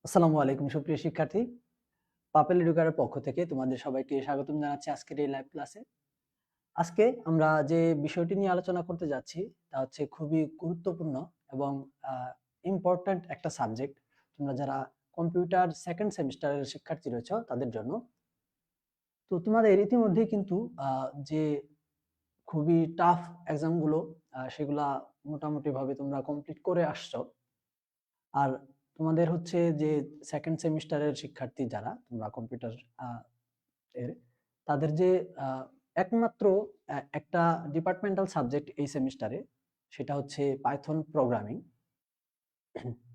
আসসালামু আলাইকুম সুপ্রিয় শিক্ষার্থী। পাপেল এডুকেয়ারের পক্ষ থেকে তোমাদের সবাইকে স্বাগতম জানাচ্ছি আজকের এই লাইভ ক্লাসে। আজকে আমরা যে বিষয়টি নিয়ে আলোচনা করতে যাচ্ছি তা হচ্ছে খুবই গুরুত্বপূর্ণ এবং ইম্পর্ট্যান্ট একটা সাবজেক্ট। তোমরা যারা কম্পিউটার সেকেন্ড সেমিস্টারের শিক্ষার্থী রয়েছো তাদের জন্য। তো তোমাদের ইতিমধ্যেই কিন্তু যে খুবই টাফ এক্সামগুলো সেগুলা মোটামুটিভাবে তোমরা কমপ্লিট করে আসছো। আর তোমাদের হচ্ছে যে সেকেন্ড সেমিস্টারের শিক্ষার্থী যারা তোমরা কম্পিউটার এর তাদের যে একমাত্র একটা ডিপার্টমেন্টাল সাবজেক্ট এই সেমিস্টারে সেটা হচ্ছে পাইথন প্রোগ্রামিং।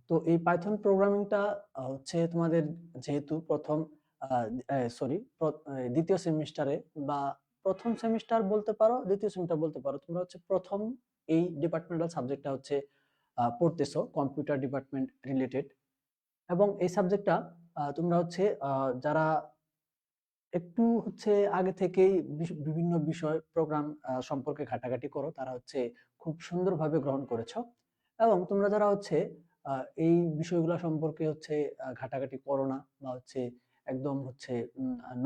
তো এই পাইথন প্রোগ্রামিংটা হচ্ছে তোমাদের যেহেতু প্রথম সরি দ্বিতীয় সেমিস্টারে বা প্রথম সেমিস্টার বলতে পারো, দ্বিতীয় সেমিস্টার বলতে পারো, তোমরা হচ্ছে প্রথম এই ডিপার্টমেন্টাল সাবজেক্টটা হচ্ছে পড়তেছো কম্পিউটার ডিপার্টমেন্ট রিলেটেড। এবং এই সাবজেক্টটা তোমরা হচ্ছে যারা একটু হচ্ছে আগে থেকেই বিভিন্ন বিষয় প্রোগ্রাম সম্পর্কে ঘাটাঘাটি করো তারা হচ্ছে খুব সুন্দরভাবে গ্রহণ করেছো। এবং তোমরা যারা হচ্ছে এই বিষয়গুলো সম্পর্কে হচ্ছে ঘাটাঘাটি করো না বা হচ্ছে একদম হচ্ছে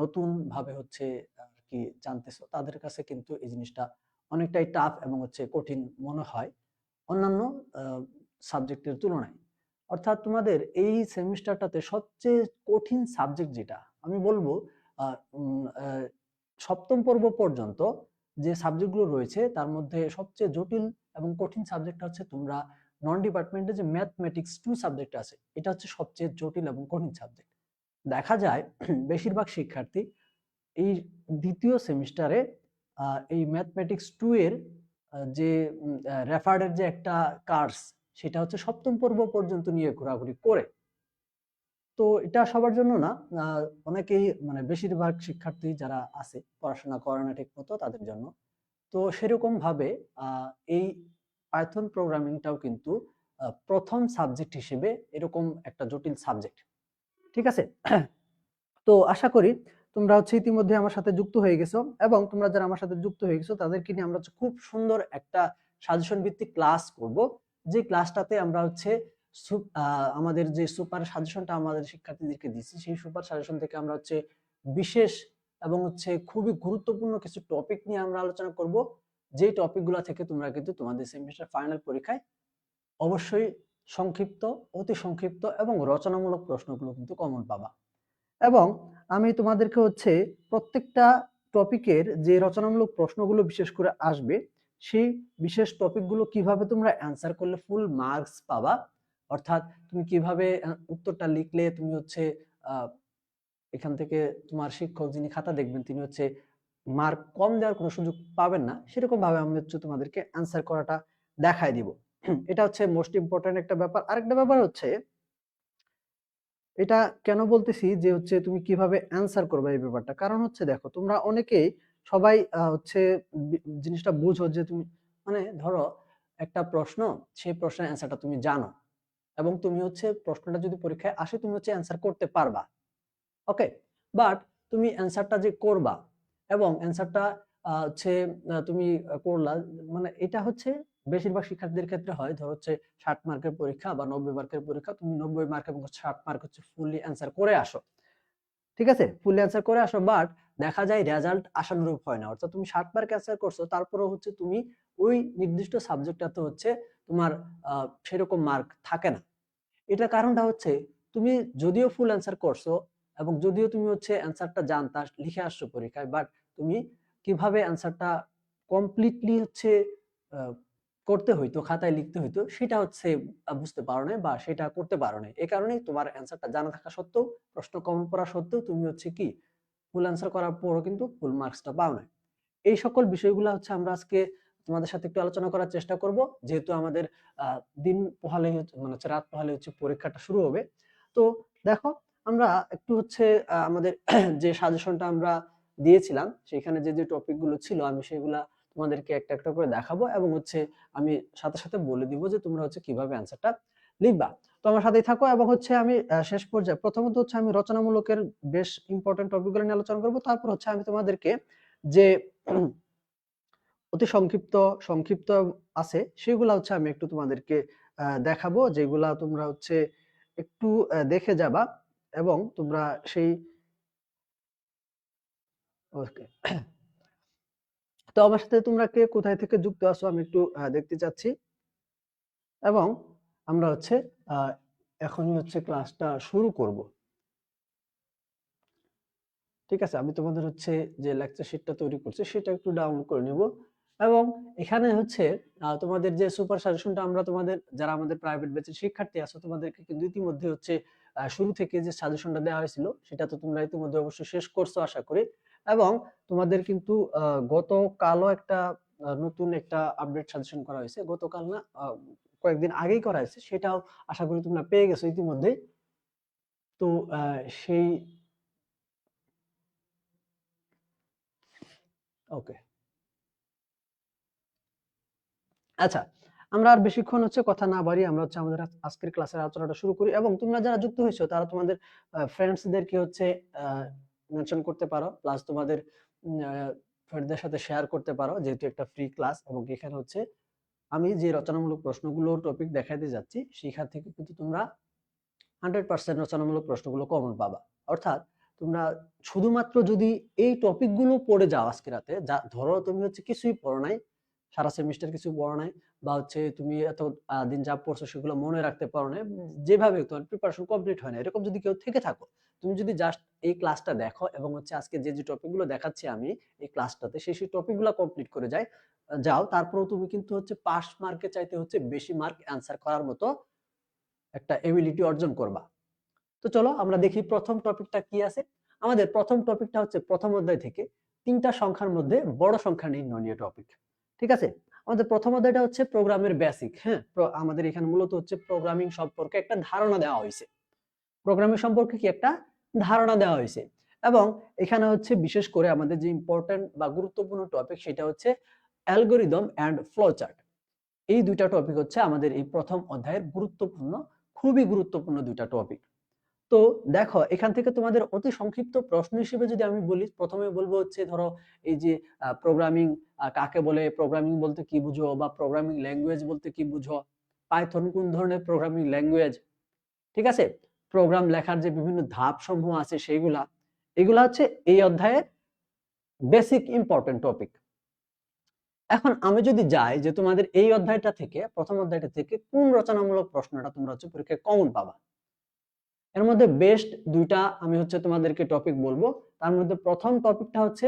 নতুন ভাবে হচ্ছে আর কি জানতেছো, তাদের কাছে কিন্তু এই জিনিসটা অনেকটাই টাফ এবং হচ্ছে কঠিন মনে হয় অন্যান্য সাবজেক্টের তুলনায়। অর্থাৎ তোমাদের এই সেমিস্টারটাতে সবচেয়ে কঠিন সাবজেক্ট যেটা আমি বলবো, সপ্তম পর্ব পর্যন্ত যে সাবজেক্টগুলো রয়েছে তার মধ্যে সবচেয়ে জটিল এবং কঠিন সাবজেক্ট হচ্ছে তোমরা নন ডিপার্টমেন্টে যে ম্যাথমেটিক্স 2 সাবজেক্ট আছে, এটা হচ্ছে সবচেয়ে জটিল এবং কঠিন সাবজেক্ট। দেখা যায় বেশিরভাগ শিক্ষার্থী এই দ্বিতীয় সেমিস্টারে এই ম্যাথমেটিক্স 2 এর যে রেফার্ডের যে একটা কার্স, সেটা হচ্ছে সপ্তম পর্ব পর্যন্ত নিয়ে ঘোরাঘুরি করে। তো এটা সবার জন্য না, অনেকেই মানে বেশিরভাগ শিক্ষার্থী যারা আছে পড়াশোনা করে না ঠিক মতো তাদের জন্য। তো সেরকম ভাবে এই পাইথন প্রোগ্রামিংটাও কিন্তু প্রথম সাবজেক্ট হিসেবে এরকম একটা জটিল সাবজেক্ট। ঠিক আছে? তো আশা করি তোমরা হচ্ছে ইতিমধ্যে আমার সাথে যুক্ত হয়ে গেছো এবং তোমরা যারা আমার সাথে যুক্ত হয়ে গেছো তাদেরকে নিয়ে আমরা খুব সুন্দর একটা সাজেশন ভিত্তিক ক্লাস করব। যে ক্লাসটাতে আমরা হচ্ছে আমাদের যে সুপার সাজেশনটা আমাদের শিক্ষার্থীদেরকে দিচ্ছি সেই সুপার সাজেশন থেকে আমরা হচ্ছে বিশেষ এবং হচ্ছে খুবই গুরুত্বপূর্ণ কিছু টপিক নিয়ে আমরা আলোচনা করব। যেই টপিকগুলো থেকে তোমরা কিন্তু তোমাদের সেমিস্টার ফাইনাল পরীক্ষায় অবশ্যই সংক্ষিপ্ত, অতি সংক্ষিপ্ত এবং রচনামূলক প্রশ্নগুলো কিন্তু কমন পাবা। এবং আমি তোমাদেরকে হচ্ছে প্রত্যেকটা টপিকের যে রচনামূলক প্রশ্নগুলো বিশেষ করে আসবে সেই বিশেষ টপিকগুলো কিভাবে তোমরা অ্যান্সার করলে ফুল মার্কস পাবা, অর্থাৎ তুমি কিভাবে উত্তরটা লিখলে তুমি হচ্ছে এখান থেকে তোমার শিক্ষক যিনি খাতা দেখবেন তিনি হচ্ছে মার্ক কম দেওয়ার কোনো সুযোগ পাবেন না, সেরকম ভাবে আমি হচ্ছে তোমাদেরকে অ্যান্সার করাটা দেখাই দিব। এটা হচ্ছে মোস্ট ইম্পর্টেন্ট একটা ব্যাপার। আরেকটা ব্যাপার হচ্ছে এটা কেন বলতেছি যে হচ্ছে তুমি কিভাবে অ্যান্সার করবে এই ব্যাপারটা, কারণ হচ্ছে দেখো তোমরা অনেকেই সবাই হচ্ছে জিনিসটা বুঝো যে তুমি মানে ধরো একটা প্রশ্ন, সেই প্রশ্নের অ্যান্সারটা তুমি জানো এবং তুমি হচ্ছে প্রশ্নটা যদি পরীক্ষায় আসে তুমি হচ্ছে অ্যান্সার করতে পারবা, ওকে। বাট তুমি অ্যান্সারটা যে করবা এবং অ্যান্সারটা হচ্ছে তুমি করলা, মানে এটা হচ্ছে বেশিরভাগ শিক্ষার্থীদের ক্ষেত্রে হয়। ধর হচ্ছে 60 মার্কের পরীক্ষা বা 90 মার্কের পরীক্ষা, তুমি 90 মার্ক এবং 60 মার্ক হচ্ছে ফুললি অ্যান্সার করে আসো, ঠিক আছে, ফুললি অ্যান্সার করে আসো, বাট দেখা যায় রেজাল্ট আশানুরূপ হয় না। অর্থাৎ তুমি 60 মার্ক অ্যান্সার করছো, তারপরেও হচ্ছে তুমি ওই নির্দিষ্ট সাবজেক্টটাতে হচ্ছে তোমার সেরকম মার্ক থাকে না। এটা কারণটা হচ্ছে তুমি যদিও ফুল অ্যান্সার করছো এবং যদিও তুমি হচ্ছে অ্যান্সারটা জানতা লিখে আসছো পরীক্ষায়, বাট তুমি কিভাবে অ্যান্সারটা কমপ্লিটলি হচ্ছে আহ, করতে হইতো, খাতায় লিখতে হইতো, সেটা হচ্ছে বুঝতে পারো না বা সেটা করতে পারো না। এই কারণেই তোমার অ্যান্সারটা জানা থাকা সত্ত্বেও, প্রশ্ন কমন পড়া সত্ত্বেও তুমি হচ্ছে কি ফুল অ্যান্সার করার পরও কিন্তু ফুল মার্কসটা পাও না। এই সকল বিষয়গুলো হচ্ছে আমরা আজকে তোমাদের সাথে একটু আলোচনা করার চেষ্টা করব, যেহেতু আমাদের দিন পোহালে মানে হচ্ছে রাত পোহালে হচ্ছে পরীক্ষাটা শুরু হবে। তো দেখো আমরা একটু হচ্ছে আমাদের যে সাজেশনটা আমরা দিয়েছিলাম সেখানে যে যে টপিক গুলো ছিল আমি সেগুলা তোমাদেরকে একটা একটা করে দেখাবো এবং হচ্ছে আমি সাথে সাথে বলে দিব যে তোমরা হচ্ছে কিভাবে অ্যান্সারটা লিখবা। তো আমার সাথেই থাকো এবং হচ্ছে আমি শেষ পর্যায়ে প্রথমত হচ্ছে আমি রচনামূলকের বেশ ইম্পর্টেন্ট টপিকগুলো নিয়ে আলোচনা করব, তারপর হচ্ছে আমি তোমাদেরকে যে অতি সংক্ষিপ্ত সংক্ষিপ্ত আছে সেগুলা হচ্ছে আমি একটু তোমাদেরকে দেখাবো, যেগুলা তোমরা হচ্ছে একটু দেখে যাবা এবং তোমরা সেই ওকে। তো আমার সাথে তোমরা কে কোথায় থেকে যুক্ত আছো আমি একটু দেখতে চাচ্ছি, এবং আমরা হচ্ছে এখনই হচ্ছে ক্লাসটা শুরু করব। ঠিক আছে, আমি তোমাদের হচ্ছে যে লেকচার শিটটা তৈরি করছি সেটা একটু ডাউনলোড করে নিব, এবং এখানে হচ্ছে তোমাদের যে সুপার সাজেশনটা আমরা তোমাদের যারা আমাদের প্রাইভেট ব্যাচের শিক্ষার্থী আছো তোমাদেরকে কিন্তু ইতিমধ্যে হচ্ছে শুরু থেকে যে সাজেশনটা দেওয়া হয়েছিল সেটা তো তোমরা ইতিমধ্যে অবশ্যই শেষ করছো আশা করি, এবং তোমাদের কিন্তু গতকালও একটা নতুন একটা আপডেট সাজেশন করা হয়েছে, গতকাল না কয়েকদিন আগেই করা হয়েছে, সেটাও আশা করি তোমরা পেয়ে গেছো ইতিমধ্যে। তো সেই ওকে, আচ্ছা, আমরা আর বেশিক্ষণ হচ্ছে কথা না বাড়িয়ে আমরা হচ্ছে আমাদের আজকের ক্লাসের আলোচনাটা শুরু করি, এবং তোমরা যারা যুক্ত হয়েছো তারা তোমাদের ফ্রেন্ডসদেরকে হচ্ছে মেনশন করতে পারো, প্লাস তোমাদের ফ্রেন্ডদের সাথে শেয়ার করতে পারো, যেহেতু একটা ফ্রি ক্লাস, এবং এখানে হচ্ছে আমি যে রচনামূলক প্রশ্নগুলো টপিক দেখাতে যাচ্ছি সেখান থেকে কিন্তু তোমরা 100% রচনামূলক প্রশ্নগুলো কমন পাবা। অর্থাৎ তোমরা শুধুমাত্র যদি এই টপিকগুলো পড়ে যাও আজকে রাতে, যা ধরো তুমি হচ্ছে কিছুই পড়ো নাই, সারা সেমিস্টার কিছু পড়ো নাই, বা হচ্ছে তুমি এত দিন যা পড়ছো সেগুলো মনে রাখতে পারো না, যেভাবে তোমার প্রিপারেশন কমপ্লিট হয় না, এরকম যদি কেউ থেকে থাকো, তুমি যদি জাস্ট এই ক্লাসটা দেখো এবং হচ্ছে আজকে যে যে টপিকগুলো দেখাচ্ছি আমি এই ক্লাসটাতে সেই সেই টপিকগুলো কমপ্লিট করে যাও, তারপরেও তুমি কিন্তু হচ্ছে পাস মার্কে চাইতে হচ্ছে বেশি মার্ক অ্যান্সার করার মতো একটা এবিলিটি অর্জন করবা। তো চলো আমরা দেখি প্রথম টপিকটা কি আছে। আমাদের প্রথম টপিকটা হচ্ছে প্রথম অধ্যায় থেকে তিনটা সংখ্যার মধ্যে বড় সংখ্যা নির্ণয় নিয়ে টপিক। ঠিক আছে, আমাদের প্রথম অধ্যায়টা হচ্ছে প্রোগ্রামের বেসিক। হ্যাঁ, আমাদের এখানে মূলত হচ্ছে প্রোগ্রামিং সম্পর্কে একটা ধারণা দেওয়া হয়েছে, প্রোগ্রামিং সম্পর্কে কি একটা ধারণা দেওয়া হয়েছে, এবং এখানে হচ্ছে বিশেষ করে আমাদের যে ইম্পর্টেন্ট বা গুরুত্বপূর্ণ টপিক সেটা হচ্ছে অ্যালগরিদম এন্ড ফ্লোচার্ট। এই দুইটা টপিক হচ্ছে আমাদের এই প্রথম অধ্যায়ের গুরুত্বপূর্ণ, খুবই গুরুত্বপূর্ণ দুইটা টপিক। তো দেখো এখান থেকে তোমাদের অতি সংক্ষিপ্ত প্রশ্ন হিসেবে যদি আমি বলি, প্রথমে বলবো হচ্ছে ধরো এই যে প্রোগ্রামিং কাকে বলে, প্রোগ্রামিং বলতে কি বুঝো, বা প্রোগ্রামিং ল্যাঙ্গুয়েজ বলতে কি বুঝো, পাইথন কোন ধরনের প্রোগ্রামিং ল্যাঙ্গুয়েজ, ঠিক আছে, প্রোগ্রাম লেখার যে বিভিন্ন ধাপ সমূহ আছে সেইগুলা, এগুলা হচ্ছে এই অধ্যায়ের বেসিক ইম্পর্টেন্ট টপিক। এখন আমি যদি যাই যে তোমাদের এই অধ্যায়টা থেকে, প্রথম অধ্যায়টা থেকে কোন রচনামূলক প্রশ্নটা তোমরা হচ্ছে পরীক্ষায় কমন পাবা, এর মধ্যে বেস্ট দুইটা আমি হচ্ছে তোমাদেরকে টপিক বলবো। তার মধ্যে প্রথম টপিকটা হচ্ছে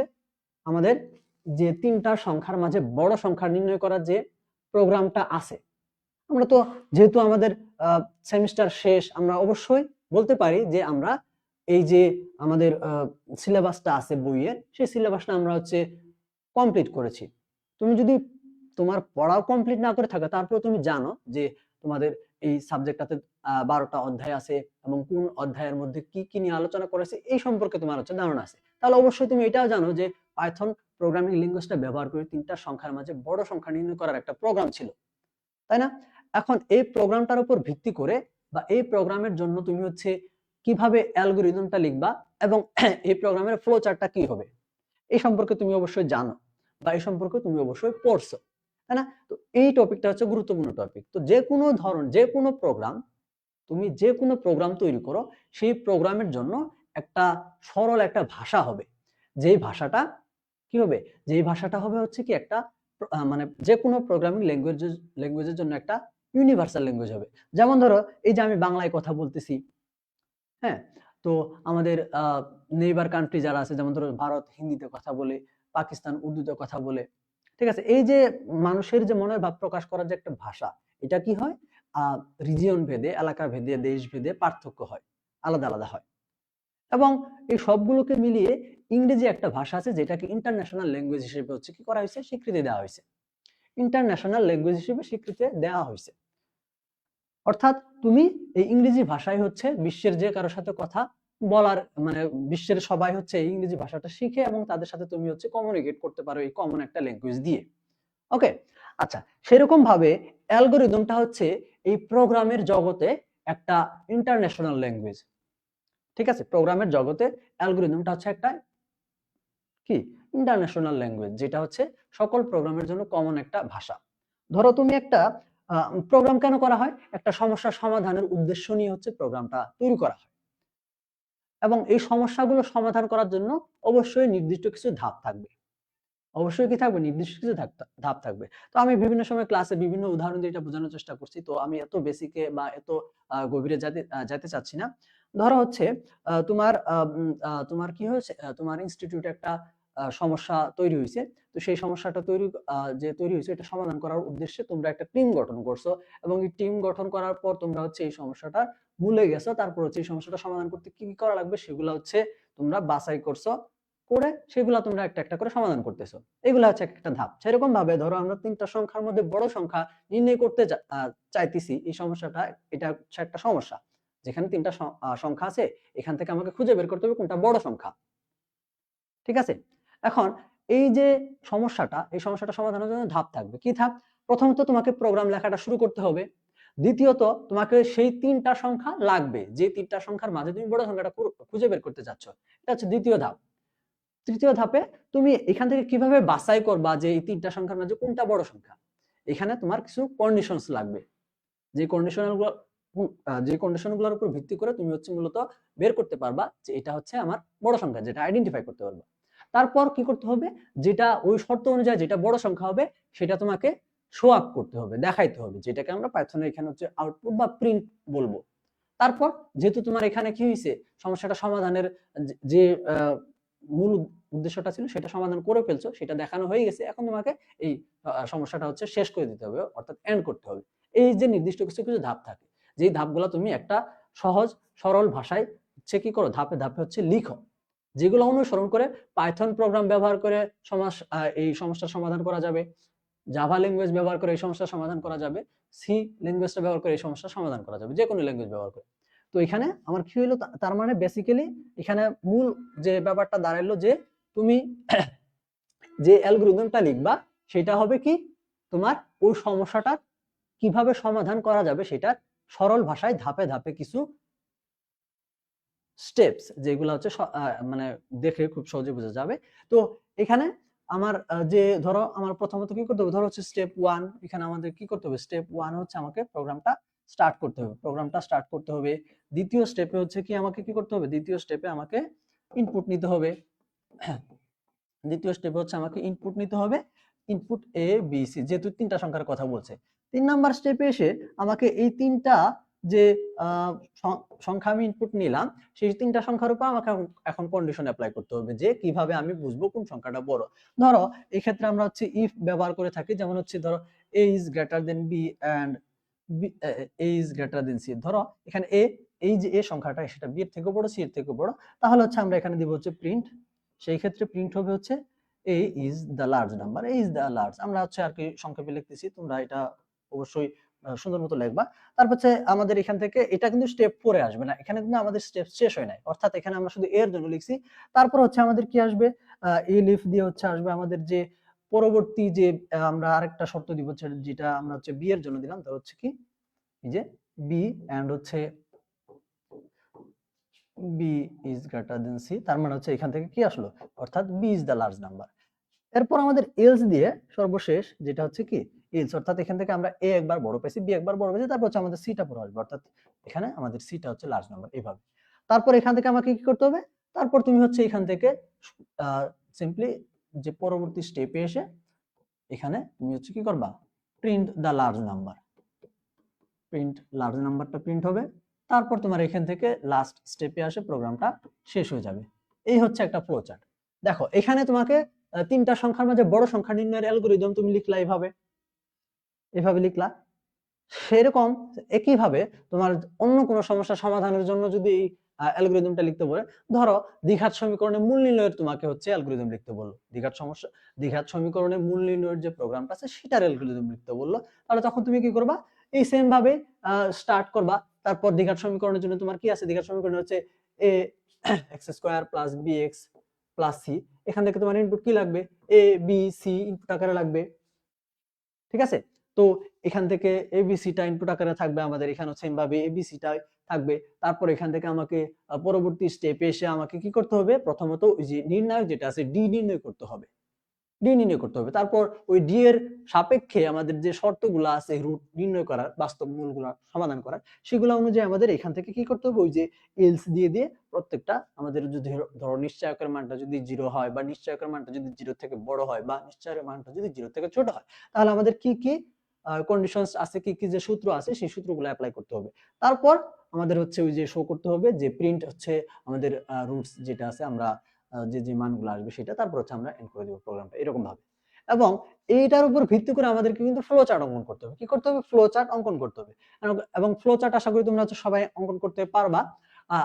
আমাদের যে তিনটা সংখ্যার মাঝে বড় সংখ্যা নির্ণয় করার যে প্রোগ্রামটা আছে, আমরা তো যেহেতু আমাদের সেমিস্টার শেষ, আমরা অবশ্যই বলতে পারি যে আমরা এই যে আমাদের সিলেবাসটা আছে বইয়ের, সেই সিলেবাসটা আমরা হচ্ছে কমপ্লিট করেছি। তুমি যদি তোমার পড়াও কমপ্লিট না করে থাকো, তারপরে তুমি জানো যে তোমাদের এই সাবজেক্টটাতে 12টা অধ্যায় আছে, এবং কোন অধ্যায়ের মধ্যে কি কি নিয়ে আলোচনা করেছে এই সম্পর্কে তোমার হচ্ছে ধারণা আছে, তাহলে অবশ্যই তুমি এটাও জানো যে পাইথন প্রোগ্রামিং ল্যাঙ্গুয়েজটা ব্যবহার করে তিনটা সংখ্যার মাঝে বড় সংখ্যা নির্ণয় করার একটা প্রোগ্রাম ছিল, তাই না? এখন এই প্রোগ্রামটার উপর ভিত্তি করে বা এই প্রোগ্রামের জন্য তুমি হচ্ছে কিভাবে অ্যালগরিদমটা লিখবা, এবং এই প্রোগ্রামের ফ্লো চার্টটা কি হবে এই সম্পর্কে তুমি অবশ্যই জানো, বা এই সম্পর্কে তুমি অবশ্যই পড়ছো, তাই না? তো এই টপিকটা হচ্ছে গুরুত্বপূর্ণ টপিক। তো যে কোনো ধরন, যে কোনো প্রোগ্রাম, তুমি যে কোনো প্রোগ্রাম তৈরি করো, সেই প্রোগ্রামের জন্য একটা সরল একটা ভাষা হবে, যেই ভাষাটা কি হবে, যেই ভাষাটা হবে হচ্ছে কি একটা মানে যে কোনো প্রোগ্রামিং ল্যাঙ্গুয়েজের জন্য একটা ইউনিভার্সাল ল্যাঙ্গুয়েজ হবে। যেমন ধরো এই যে আমি বাংলায় কথা বলতেছি, হ্যাঁ, তো আমাদের নেইবার কান্ট্রি যারা আছে, যেমন ধরো ভারত হিন্দিতে কথা বলে, পাকিস্তান উর্দুতে কথা বলে, ঠিক আছে, এই যে মানুষের যে মনের ভাব প্রকাশ করার যে একটা ভাষা, এটা কি হয় রিজিয়ন ভেদে, এলাকা ভেদে, দেশ ভেদে পার্থক্য হয়, আলাদা আলাদা হয়, এবং এই সবগুলোকে মিলিয়ে ইংরেজি একটা ভাষা আছে যেটাকে ইন্টারন্যাশনাল ল্যাঙ্গুয়েজ হিসেবে হচ্ছে কি করা হয়েছে, স্বীকৃতি দেওয়া হয়েছে, ইন্টারন্যাশনাল ল্যাঙ্গুয়েজ হিসেবে স্বীকৃতি দেওয়া হয়েছে। অর্থাৎ তুমি এই ইংরেজি ভাষায় হচ্ছে বিশ্বের যে কারোর সাথে কথা বলার, মানে বিশ্বের সবাই হচ্ছে এই ইংরেজি ভাষাটা শিখে এবং তাদের সাথে তুমি হচ্ছে কমিউনিকেট করতে পারো এই কমন একটা ল্যাঙ্গুয়েজ দিয়ে। ওকে, আচ্ছা, সেরকম ভাবে অ্যালগরিদমটা হচ্ছে এই প্রোগ্রামের জগতে একটা ইন্টারন্যাশনাল ল্যাঙ্গুয়েজ। ঠিক আছে, প্রোগ্রামের জগতে অ্যালগরিদমটা হচ্ছে একটা কি ইন্টারন্যাশনাল ল্যাঙ্গুয়েজ, যেটা হচ্ছে সকল প্রোগ্রামের জন্য কমন একটা ভাষা। ধরো তুমি একটা প্রোগ্রাম কেন করা হয়? একটা সমস্যার সমাধানের উদ্দেশ্য নিয়ে হচ্ছে প্রোগ্রামটা তৈরি করা হয়, এবং এই সমস্যাগুলো সমাধান করার জন্য অবশ্যই নির্দিষ্ট কিছু ধাপ থাকবে। অবশ্যই কি থাকবে? নির্দিষ্ট কিছু ধাপ থাকবে। তো আমি বিভিন্ন সময় ক্লাসে বিভিন্ন উদাহরণ দিয়ে এটা বোঝানোর চেষ্টা করছি। তো আমি এত বেসিকে বা এত গভীরে যাইতে চাচ্ছি না। ধরো হচ্ছে তোমার কি হয়েছে? তোমার ইনস্টিটিউটে একটা সমস্যা তৈরি হইছে। তো সেই সমস্যাটা তৈরি হইছে, এটা সমাধান করার উদ্দেশ্যে তোমরা একটা টিম গঠন করছো, এবং এই টিম গঠন করার পর তোমরা হচ্ছে এই সমস্যাটার মূলে গেছো। তারপর হচ্ছে এই সমস্যাটা সমাধান করতে কি করা লাগবে সেগুলা হচ্ছে তোমরা বাছাই করছো, করে সেগুলা তোমরা একটা একটা করে সমাধান করতেছো। এগুলা হচ্ছে একটা ধাপ। সেরকম ভাবে ধরো আমরা ৩টা সংখ্যার মধ্যে বড় সংখ্যা নির্ণয় করতে চাইতেছি। এই সমস্যাটা, এটা হচ্ছে একটা সমস্যা। যেখানে ৩টা সংখ্যা আছে, এখান থেকে আমাকে খুঁজে বের করতে হবে কোনটা বড় সংখ্যা। ঠিক আছে? এখন এই যে এই সমস্যাটা সমাধানের জন্য ধাপ থাকবে। কি ধাপ? প্রথমত তোমাকে প্রোগ্রাম লেখাটা শুরু করতে হবে। দ্বিতীয়ত তোমাকে সেই ৩টা সংখ্যা লাগবে, যে ৩টা সংখ্যার মাঝে তুমি বড় সংখ্যাটা খুঁজে বের করতে চাচ্ছ। এটা হচ্ছে দ্বিতীয় ধাপ। তৃতীয় ধাপে তুমি এখান থেকে কিভাবে বাছাই করবা যে এই ৩টা সংখ্যার মাঝে কোনটা বড় সংখ্যা? এখানে তোমার কিছু কন্ডিশনস লাগবে। যে কন্ডিশনগুলোর উপর ভিত্তি করে তুমি হচ্ছে মূলত বের করতে পারবা যে এটা হচ্ছে আমার বড় সংখ্যা, যেটা আইডেন্টিফাই করতে পারবা। তারপর কি করতে হবে? যেটা ওই শর্ত অনুযায়ী যেটা বড় সংখ্যা হবে সেটা তোমাকে শো আপ করতে হবে, দেখাইতে হবে, যেটাকে আমরা পাইথনে এখানে হচ্ছে আউটপুট বা প্রিন্ট বলবো। তারপর যেহেতু তোমার এখানে কি হয়েছে, সমস্যাটা সমাধানের যে মূল উদ্দেশ্যটা ছিল সেটা সমাধান করে ফেলছো, সেটা দেখানো হয়ে গেছে। এখন তোমাকে এই সমস্যাটা হচ্ছে শেষ করে দিতে হবে, অর্থাৎ এন্ড করতে হবে। এই যে নির্দিষ্ট কিছু কিছু ধাপ থাকে, যেই ধাপগুলো তুমি একটা সহজ সরল ভাষায় হচ্ছে কি করো, ধাপে ধাপে হচ্ছে লিখো, যেগুলো অনুসরণ করে পাইথন প্রোগ্রাম ব্যবহার করে এই সমস্যার সমাধান করা যাবে, জাভা ল্যাঙ্গুয়েজ ব্যবহার করে এই সমস্যার সমাধান করা যাবে, সি ল্যাঙ্গুয়েজটা ব্যবহার করে এই সমস্যার সমাধান করা যাবে, যে কোনো ল্যাঙ্গুয়েজ ব্যবহার করে। তো এখানে আমার কি হইলো, তার মানে বেসিক্যালি এখানে মূল যে ব্যাপারটা দাঁড়াইলো যে তুমি যে অ্যালগরিদমটা লিখবা সেটা হবে কি, তোমার ওই সমস্যাটা কিভাবে সমাধান করা যাবে সেটা সরল ভাষায় ধাপে ধাপে কিছু স্টেপস, যেগুলো হচ্ছে মানে দেখে খুব সহজে বোঝা যাবে। তো এখানে আমার যে ধরো আমার প্রথমত কি করতে হবে, ধরো হচ্ছে স্টেপ 1, এখানে আমাদের কি করতে হবে, স্টেপ 1 হচ্ছে আমাকে প্রোগ্রামটা স্টার্ট করতে হবে। দ্বিতীয় স্টেপে হচ্ছে কি আমাকে কি করতে হবে, দ্বিতীয় স্টেপে আমাকে ইনপুট নিতে হবে। দ্বিতীয় স্টেপে হচ্ছে আমাকে ইনপুট নিতে হবে, ইনপুট এ বি সি, যেহেতু 3টা সংখ্যার কথা বলছে। 3 নাম্বার স্টেপে এসে আমাকে এই 3টা যে সংখ্যা আমি ইনপুট নিলাম, সেই 3টা সংখ্যার উপর আমাকে এখন কন্ডিশন অ্যাপ্লাই করতে হবে, যে কিভাবে আমি বুঝবো কোন সংখ্যাটা বড়। ধরো এই ক্ষেত্রে আমরা হচ্ছে ইফ ব্যবহার করে থাকি, যেমন হচ্ছে ধরো a is greater than b and a is greater than c। ধরো এখানে এই যে a সংখ্যাটা সেটা b এর থেকে বড়, c এর থেকে বড়, তাহলে হচ্ছে আমরা এখানে দিব হচ্ছে প্রিন্ট। সেই ক্ষেত্রে প্রিন্ট হবে হচ্ছে a is the large number, a is the large। আমরা হচ্ছে আর কি সংক্ষেপে লিখতেছি, তোমরা এটা অবশ্যই সুন্দর মতো লিখবা। তারপর হচ্ছে আমাদের এখান থেকে এটা কিন্তু স্টেপ 4 এ আসবে না, এখানে কিন্তু আমাদের স্টেপ শেষ হয় নাই, অর্থাৎ এখানে আমরা শুধু এর জন্য লিখছি। তারপর হচ্ছে আমাদের কি আসবে, এলিফ দিয়ে হচ্ছে আসবে আমাদের যে পরবর্তী যে আমরা আরেকটা শর্ত দিব, যেটা আমরা হচ্ছে বি এর জন্য দিলাম, তার হচ্ছে কি এই যে বি এন্ড হচ্ছে b is greater than c, তার মানে হচ্ছে এখান থেকে কি আসলো, অর্থাৎ b is the large number। এরপর আমাদের এলস দিয়ে সর্বশেষ যেটা হচ্ছে কি এলস, অর্থাৎ এখান থেকে আমরা a একবার বড় পাইছি, b একবার বড় পাইছি, তারপর হচ্ছে আমাদের c টা বড় আসবে, অর্থাৎ এখানে আমাদের c টা হচ্ছে লার্জ নাম্বার। এইভাবে তারপর এখান থেকে আমাকে কি করতে হবে, তারপর তুমি হচ্ছে এখান থেকে সিম্পলি যে পরবর্তী স্টেপে এসে এখানে তুমি হচ্ছে কি করবা, print the large number, large নাম্বারটা প্রিন্ট হবে। তারপর তোমার এখান থেকে লাস্ট স্টেপে আসে প্রোগ্রামটা শেষ হয়ে যাবে। এই হচ্ছে একটা ফ্লো চার্ট। দেখো এখানে তোমাকে 3টা সংখ্যার মাঝে বড় সংখ্যা নির্ণয়ের অ্যালগরিদম তুমি লিখলা এভাবে লিখলা। সেরকম একইভাবে তোমার অন্য কোনো সমস্যা সমাধানের জন্য যদি এই অ্যালগরিদমটা লিখতে বলে, ধরো দ্বিঘাত সমীকরণের মূল নির্ণয়ের তোমাকে হচ্ছে অ্যালগরিদম লিখতে বললো, দ্বিঘাত সমীকরণের মূল নির্ণয়ের যে প্রোগ্রামটা আছে সেটার অ্যালগরিদম লিখতে বললো, তাহলে তখন তুমি কি করবা, এই সেম ভাবে স্টার্ট করবা। তারপর দ্বিঘাত সমীকরণের জন্য তোমার কি আছে, দ্বিঘাত সমীকরণ হচ্ছে a x square plus bx plus c। এখান থেকে তোমার ইনপুট কি লাগবে, a b c ইনপুট আকারে লাগবে। ঠিক আছে, তো এখান থেকে এবিসি টা ইনপুট আকারে থাকবে আমাদের, এখানে সেম ভাবে এবিসি টা থাকবে। তারপর এখান থেকে আমাকে পরবর্তী স্টেপে এসে আমাকে কি করতে হবে, প্রথমত ওই যে নির্ণায়ক যেটা আছে ডি নির্ণয় করতে হবে। ডি নির্ণয় করতে হবে। তারপর ওই ডি এর সাপেক্ষে আমাদের যে শর্তগুলো আছে রুট নির্ণয় করার, বাস্তব মূলগুলো সমাধান করার, সেগুলো অনুযায়ী আমাদের এখান থেকে কি করতে হবে, ওই যে এলস দিয়ে দিয়ে প্রত্যেকটা আমাদের যদি ধরো নিশ্চয়কের মানটা যদি 0 হয় বা নিশ্চয়কের মানটা যদি 0 থেকে বড় হয় বা নিশ্চয়কের মানটা যদি 0 থেকে ছোট হয়, তাহলে আমাদের কি কি কন্ডিশনস আছে, কি কি যে সূত্র আছে সেই সূত্রগুলো অ্যাপ্লাই করতে হবে। তারপর আমাদের হচ্ছে ওই যে শো করতে হবে যে প্রিন্ট হচ্ছে আমাদের রুটস যেটা আছে, আমরা যে মানগুলো আসবে সেটা, তারপর হচ্ছে আমরা এন্ড করে দেব প্রোগ্রামটা এরকম ভাবে। এবং এইটার উপর ভিত্তি করে আমাদেরকে কিন্তু ফ্লো চার্ট অঙ্কন করতে হবে। কি করতে হবে? ফ্লো চার্ট অঙ্কন করতে হবে। এবং ফ্লো চার্ট আশা করি তোমরা হচ্ছে সবাই অঙ্কন করতে পারবা।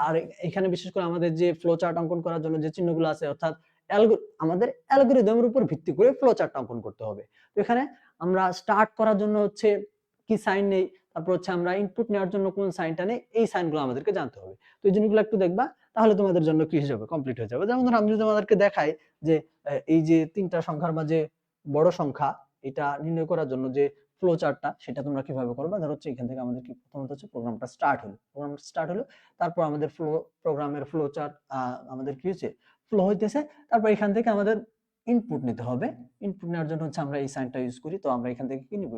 আর এখানে বিশেষ করে আমাদের যে ফ্লো চার্ট অঙ্কন করার জন্য যে চিহ্নগুলো আছে, অর্থাৎ আমাদের অ্যালগরিদমের উপর ভিত্তি করে ফ্লো চার্ট অঙ্কন করতে হবে। তো এখানে আমরা স্টার্ট করার জন্য হচ্ছে কি সাইন নেই, তারপর হচ্ছে আমরা ইনপুট নেওয়ার জন্য কোন সাইনটা নেই, এই সাইনগুলো আমাদেরকে জানতে হবে। তো এই জিনিসগুলো একটু দেখবা, তাহলে তোমাদের জন্য কি হিসাবে কমপ্লিট হয়ে যাবে। যেমন ধরো আমি যদি তোমাদেরকে দেখাই যে এই যে তিনটা সংখ্যার মাঝে বড় সংখ্যা, এটা নির্ণয় করার জন্য যে ফ্লো চার্টটা, সেটা তোমরা কিভাবে করবে। ধরো হচ্ছে এখান থেকে আমাদের কি প্রথমত হচ্ছে প্রোগ্রামটা স্টার্ট হলো, তারপর আমাদের প্রোগ্রামের ফ্লো চার্ট আমাদের কি হচ্ছে, ফ্লো হইতেছে। তারপর এখান থেকে আমাদের ইনপুট নিতে হবে। ইনপুট নেওয়ার জন্য হচ্ছে আমরা এই সাইনটা ইউজ করি। তো আমরা এখান থেকে কি নিব,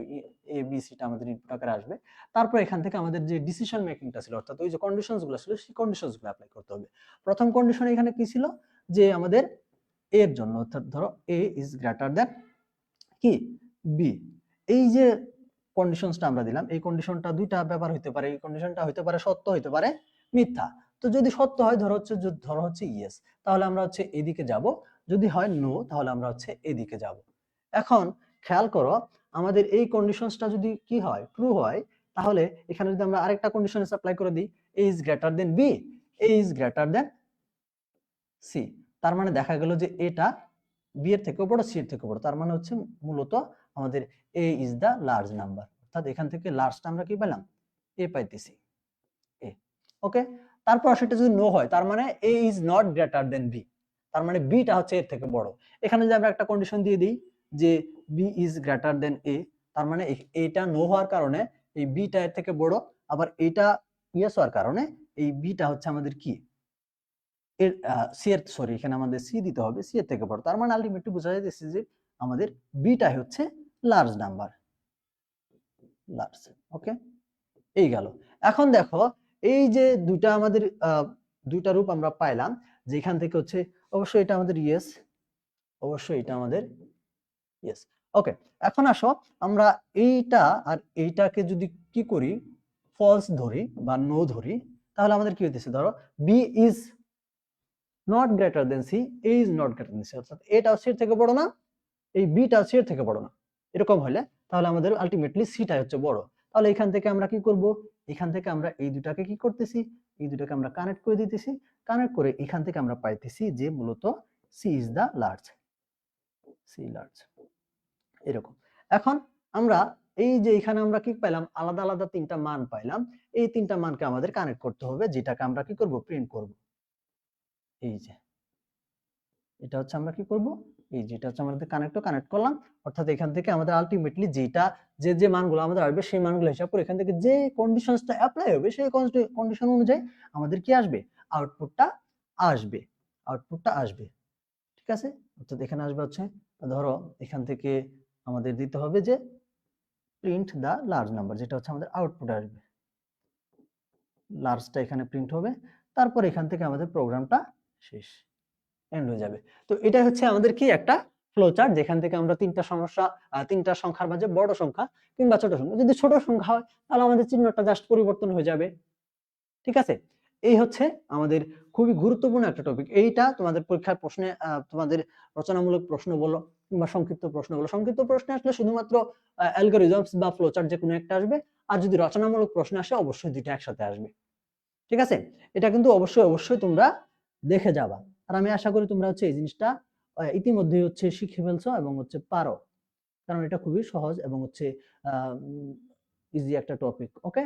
এ বি সিটা আমাদের ইনপুট আকারে আসবে। তারপর এখান থেকে আমাদের যে ডিসিশন মেকিংটা ছিল, অর্থাৎ ওই যে কন্ডিশনস গুলো ছিল, সেই কন্ডিশনস গুলো অ্যাপ্লাই করতে হবে। প্রথম কন্ডিশন এখানে কি ছিল, যে আমাদের এর জন্য, অর্থাৎ ধরো এ ইজ গ্রেটার দ্যান কি বি, এই যে কন্ডিশনসটা আমরা দিলাম, এই কন্ডিশনটা দুইটা ব্যাপার হইতে পারে। এই কন্ডিশনটা হইতে পারে সত্য, হইতে পারে মিথ্যা। তো যদি সত্য হয়, ধরো হচ্ছে ইয়েস, তাহলে আমরা হচ্ছে এদিকে যাব। যদি হয় নো, তাহলে আমরা হচ্ছে এদিকে যাব। এখন খেয়াল করো, আমাদের এই কন্ডিশনসটা যদি কি হয়, ট্রু হয়, তাহলে এখানে যদি আমরা আরেকটা কন্ডিশন অ্যাপ্লাই করে দিই, A is greater than B, A is greater than C, তার মানে দেখা গেল যে এটা বি এর থেকে বড়, সি এর থেকে বড়। তার মানে হচ্ছে মূলত আমাদের এ ইজ দা লার্জ নাম্বার, অর্থাৎ এখান থেকে লার্জটা আমরা কি পেলাম, এ পাইতেছি, এ। ওকে, তারপর সেটা যদি নো হয়, তার মানে A is not greater than B, তার মানে বিটা হচ্ছে এর থেকে বড়। এখানে যদি আমরা একটা কন্ডিশন দিয়ে দিই যে বি ইজ গ্রেটার দেন এ, তার মানে এটা নো হওয়ার কারণে এই বিটা এর থেকে বড়, আবার এটা ইয়েস হওয়ার কারণে এই বিটা হচ্ছে আমাদের কি, এর সি এর, সরি এখানে আমাদের সি দিতে হবে, সি এর থেকে বড়। তার মানে আলটিমেটলি বোঝা যাচ্ছে যে আমাদের বিটা হচ্ছে লার্জ নাম্বার, লার্জ। ওকে, এই গেল। এখন দেখো, এই যে দুইটা আমাদের দুইটা রূপ আমরা পাইলাম, যেখান থেকে হচ্ছে অবশ্যই এটা আমাদের ইয়েস, অবশ্যই এটা আমাদের ইয়েস। ওকে, এখন আসো আমরা এইটা আর এইটাকে যদি কি করি, ফলস ধরি বা নো ধরি, তাহলে আমাদের কি হইতেছে, ধরো b is not greater than c, a is not greater than c, অর্থাৎ এটা সি এর থেকে বড় না, এই বিটা সি এর থেকে বড় না। এরকম হলে তাহলে আমাদের আলটিমেটলি সিটা হচ্ছে বড়। তাহলে এখান থেকে আমরা কি করব, এখান থেকে আমরা এই দুটাকে কি করতেছি, এই দুটাকে আমরা কানেক্ট করে দিতেছি। কানেক্ট করে এখান থেকে আমরা পাইতেছি যে মূলত c is the large, c large, এরকম। এখন আমরা এই যে এখানে আমরা কি পাইলাম, আলাদা আলাদা তিনটা মান পাইলাম। এই তিনটা মানকে আমাদের কানেক্ট করতে হবে, যেটাকে আমরা কি করব, প্রিন্ট করব। এই যে এটা হচ্ছে আমরা কি করব, এই যেটা হচ্ছে আমাদের কানেক্ট করলাম। অর্থাৎ এখান থেকে আমাদের আলটিমেটলি যেটা যে মানগুলো আমাদের আসবে, সেই মানগুলো হিসাব করে এখান থেকে যে কন্ডিশনসটা অ্যাপ্লাই হবে, সেই কন্ডিশন অনুযায়ী আমাদের কি আসবে, আউটপুটটা আসবে, আউটপুটটা আসবে। ঠিক আছে, অর্থাৎ এখানে আসবে হচ্ছে, ধরো এখান থেকে আমাদের দিতে হবে যে প্রিন্ট দা লার্জ নাম্বার, যেটা হচ্ছে আমাদের আউটপুট আসবে, লার্জটা এখানে প্রিন্ট হবে। তারপর এখান থেকে আমাদের প্রোগ্রামটা শেষ, এন্ড হয়ে যাবে। তো এটা হচ্ছে আমাদের কি একটা ফ্লো চার্ট, যেখান থেকে আমরা তিনটা সংখ্যার মাঝে বড় সংখ্যা কিংবা ছোট সংখ্যা, যদি ছোট সংখ্যা হয় তাহলে আমাদের চিহ্নটা জাস্ট পরিবর্তন হয়ে যাবে। ঠিক আছে, এই হচ্ছে আমাদের খুবই গুরুত্বপূর্ণ একটা টপিক। এইটা তোমাদের পরীক্ষার প্রশ্নে, তোমাদের রচনামূলক প্রশ্ন বলো কিংবা সংক্ষিপ্ত প্রশ্ন বলো, সংক্ষিপ্ত প্রশ্নে আসলে শুধুমাত্র অ্যালগরিদমস বা ফ্লো চার্ট যে কোনো একটা আসবে, আর যদি রচনামূলক প্রশ্ন আসে অবশ্যই দুইটা একসাথে আসবে। ঠিক আছে, এটা কিন্তু অবশ্যই অবশ্যই তোমরা দেখে যাবা। আর আমি আশা করি তোমরা হচ্ছে এই জিনিসটা ইতিমধ্যেই হচ্ছে শিখে ফেলছো এবং হচ্ছে পারো, কারণ এটা খুবই সহজ এবং হচ্ছে ইজি একটা টপিক। ওকে,